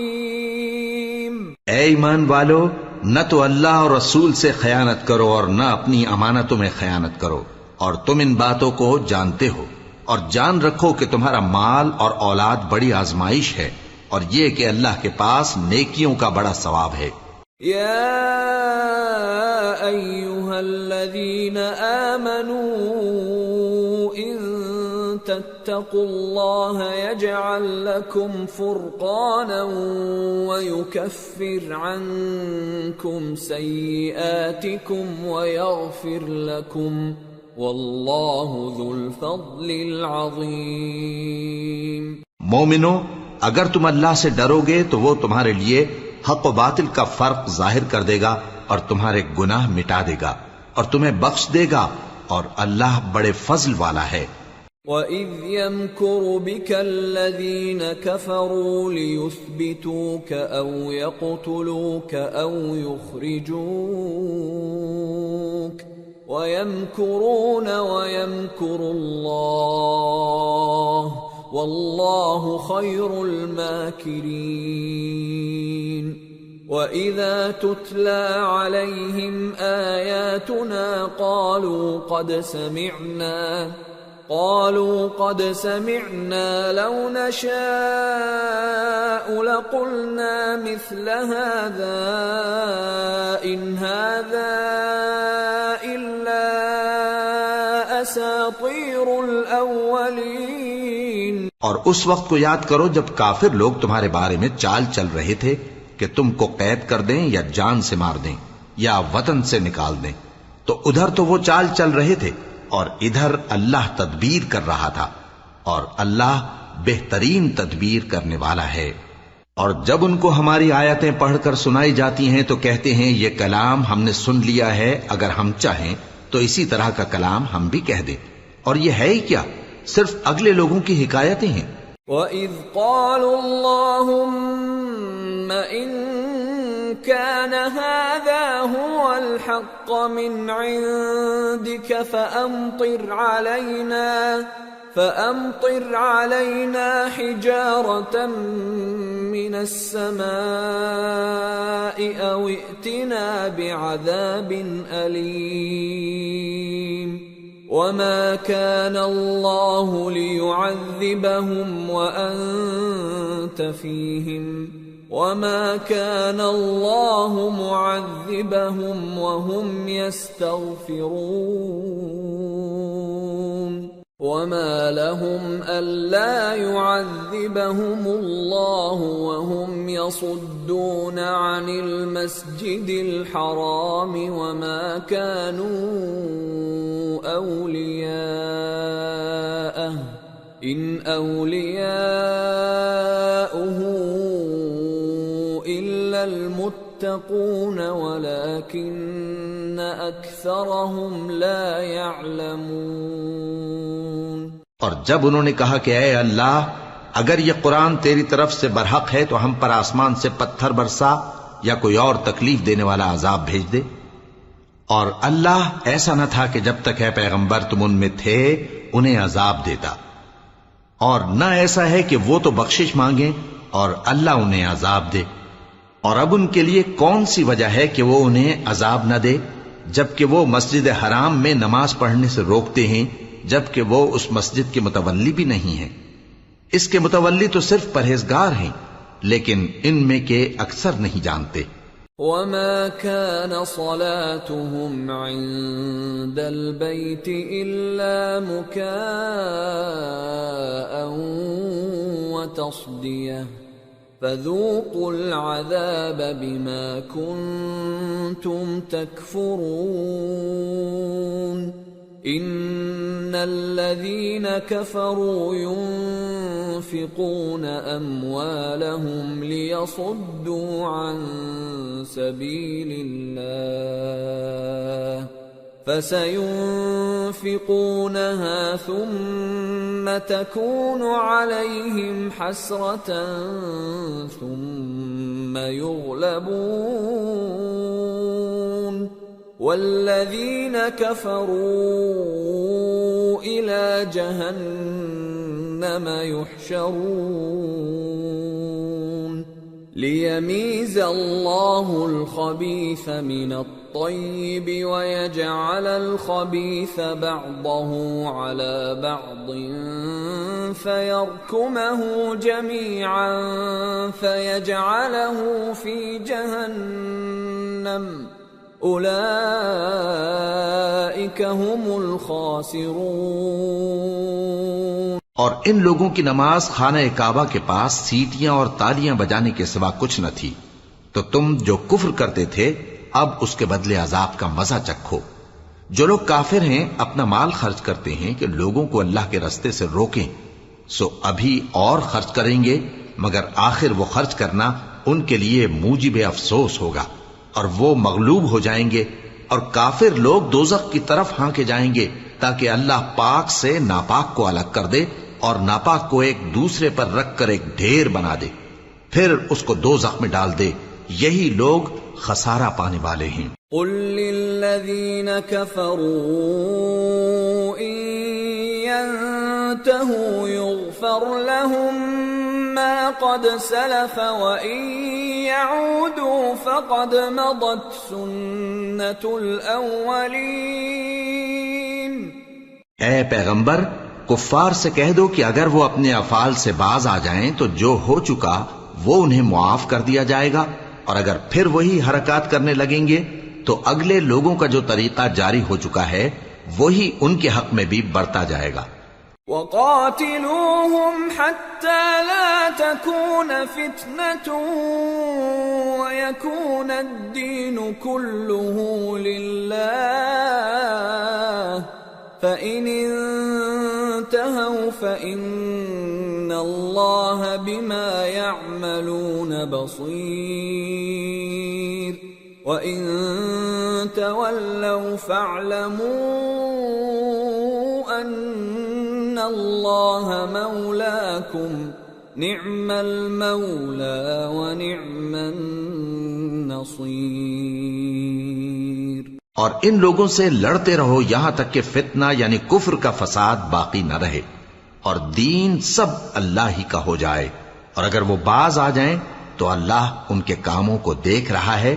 عظیم۔ اے ایمان والو، نہ تو اللہ اور رسول سے خیانت کرو اور نہ اپنی امانتوں میں خیانت کرو، اور تم ان باتوں کو جانتے ہو، اور جان رکھو کہ تمہارا مال اور اولاد بڑی آزمائش ہے، اور یہ کہ اللہ کے پاس نیکیوں کا بڑا ثواب ہے۔ یا ایھا الذین آمنوا ان تتقوا الله يجعل لكم فرقانا ويكفر عنكم سيئاتكم ويغفر لكم والله ذو الفضل العظيم۔ مومنو، اگر تم اللہ سے ڈرو گے تو وہ تمہارے لیے حق و باطل کا فرق ظاہر کر دے گا اور تمہارے گناہ مٹا دے گا اور تمہیں بخش دے گا، اور اللہ بڑے فضل والا ہے۔ وَإِذْ يَمْكُرُ بِكَ الَّذِينَ كَفَرُوا لِيُثْبِتُوكَ أَوْ يَقْتُلُوكَ أَوْ يُخْرِجُوكَ وَيَمْكُرُونَ وَيَمْكُرُ اللَّهُ وَاللَّهُ خَيْرُ الْمَاكِرِينَ۔ وَإِذَا تُتْلَى عَلَيْهِمْ آيَاتُنَا قالوا قد سمعنا لو نشاء لقلنا مثل هذا إن هذا إلا أساطير الأولين۔ اور اس وقت کو یاد کرو جب کافر لوگ تمہارے بارے میں چال چل رہے تھے کہ تم کو قید کر دیں یا جان سے مار دیں یا وطن سے نکال دیں، تو ادھر تو وہ چال چل رہے تھے اور ادھر اللہ تدبیر کر رہا تھا، اور اللہ بہترین تدبیر کرنے والا ہے۔ اور جب ان کو ہماری آیتیں پڑھ کر سنائی جاتی ہیں تو کہتے ہیں یہ کلام ہم نے سن لیا ہے، اگر ہم چاہیں تو اسی طرح کا کلام ہم بھی کہہ دیں، اور یہ ہے ہی کیا، صرف اگلے لوگوں کی حکایتیں ہیں۔ وَإِذْ قَالُوا اللَّهُمَّ إِن كَانَ هَذَا هُوَ الْحَقَّ مِنْ عِندِكَ فَأَمْطِرْ عَلَيْنَا حِجَارَةً مِّنَ السَّمَاءِ أَوْ ائْتِنَا بِعَذَابٍ أَلِيمٍ۔ وَمَا كَانَ اللَّهُ لِيُعَذِّبَهُمْ وَأَنْتَ فِيهِمْ وَمَا كَانَ اللَّهُ مُعَذِّبَهُمْ وَهُمْ يَسْتَغْفِرُونَ وَمَا لَهُمْ أَلَّا يُعَذِّبَهُمُ اللَّهُ وَهُمْ يَصُدُّونَ عَنِ الْمَسْجِدِ الْحَرَامِ وَمَا كَانُوا أَوْلِيَاءَهُ إِنْ أَوْلِيَاؤُهُ إِلَّا الْمُتَّقُونَ وَلَكِنَّ أَكْثَرَهُمْ لَا يَعْلَمُونَ۔ اور جب انہوں نے کہا کہ اے اللہ، اگر یہ قرآن تیری طرف سے برحق ہے تو ہم پر آسمان سے پتھر برسا یا کوئی اور تکلیف دینے والا عذاب بھیج دے، اور اللہ ایسا نہ تھا کہ جب تک ہے پیغمبر تم ان میں تھے انہیں عذاب دیتا، اور نہ ایسا ہے کہ وہ تو بخشش مانگیں اور اللہ انہیں عذاب دے۔ اور اب ان کے لیے کون سی وجہ ہے کہ وہ انہیں عذاب نہ دے، جبکہ وہ مسجد حرام میں نماز پڑھنے سے روکتے ہیں، جبکہ وہ اس مسجد کے متولی بھی نہیں ہیں۔ اس کے متولی تو صرف پرہیزگار ہیں، لیکن ان میں کے اکثر نہیں جانتے۔ وَمَا كَانَ صَلَاتُهُمْ عِندَ الْبَيْتِ إِلَّا مُكَاءً وَتَصْدِيَةً فَذُوقُوا الْعَذَابَ بِمَا كُنتُمْ تَكْفُرُونَ۔ إِنَّ الَّذِينَ كَفَرُوا يُنْفِقُونَ أَمْوَالَهُمْ لِيَصُدُّوا عَنْ سَبِيلِ اللَّهِ فَسَيُنْفِقُونَهَا ثُمَّ تَكُونُ عَلَيْهِمْ حَسْرَةً ثُمَّ يُغْلَبُونَ وَالَّذِينَ كَفَرُوا إِلَى جَهَنَّمَ يُحْشَرُونَ لِيَمِيزَ اللَّهُ الْخَبِيثَ مِنَ الطَّيِّبِ وَيَجْعَلَ الْخَبِيثَ بَعْضَهُ عَلَى بَعْضٍ فَيَرْكُمَهُ جَمِيعًا فَيَجْعَلَهُ فِي جَهَنَّمَ أُولَئِكَ هُمُ الْخَاسِرُونَ۔ اور ان لوگوں کی نماز خانہ کعبہ کے پاس سیٹیاں اور تالیاں بجانے کے سوا کچھ نہ تھی، تو تم جو کفر کرتے تھے اب اس کے بدلے عذاب کا مزہ چکھو۔ جو لوگ کافر ہیں اپنا مال خرچ کرتے ہیں کہ لوگوں کو اللہ کے رستے سے روکیں، سو ابھی اور خرچ کریں گے، مگر آخر وہ خرچ کرنا ان کے لیے موجب افسوس ہوگا، اور وہ مغلوب ہو جائیں گے، اور کافر لوگ دوزخ کی طرف ہانکے جائیں گے تاکہ اللہ پاک سے ناپاک کو الگ کر دے اور ناپاک کو ایک دوسرے پر رکھ کر ایک ڈھیر بنا دے، پھر اس کو دوزخ میں ڈال دے۔ یہی لوگ خسارہ پانے والے ہیں۔ قل للذین کفروا ان ينتهوا يغفر لهم ما قد سلف وان يعودوا فقد مضت سنة الاولین۔ اے پیغمبر، کفار سے کہہ دو کہ اگر وہ اپنے افعال سے باز آ جائیں تو جو ہو چکا وہ انہیں معاف کر دیا جائے گا، اور اگر پھر وہی حرکات کرنے لگیں گے تو اگلے لوگوں کا جو طریقہ جاری ہو چکا ہے وہی ان کے حق میں بھی برتا جائے گا۔ وَقَاتِلُوهُمْ حَتَّى لَا تَكُونَ فِتْنَةٌ وَيَكُونَ الدِّينُ كُلُّهُ لِلَّهِ فَإِنِ انتهوا فَإِنَّ اللَّهَ بِمَا يَعْمَلُونَ بَصِيرٌ وَإِن تَوَلَّوْا فَاعْلَمُوا أَنَّ اللَّهَ مَوْلَاكُمْ نِعْمَ الْمَوْلَى وَنِعْمَ النَّصِيرُ۔ اور ان لوگوں سے لڑتے رہو یہاں تک کہ فتنہ یعنی کفر کا فساد باقی نہ رہے، اور دین سب اللہ ہی کا ہو جائے، اور اگر وہ باز آ جائیں تو اللہ ان کے کاموں کو دیکھ رہا ہے،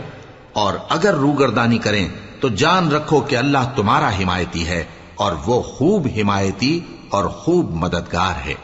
اور اگر روگردانی کریں تو جان رکھو کہ اللہ تمہارا حمایتی ہے، اور وہ خوب حمایتی اور خوب مددگار ہے۔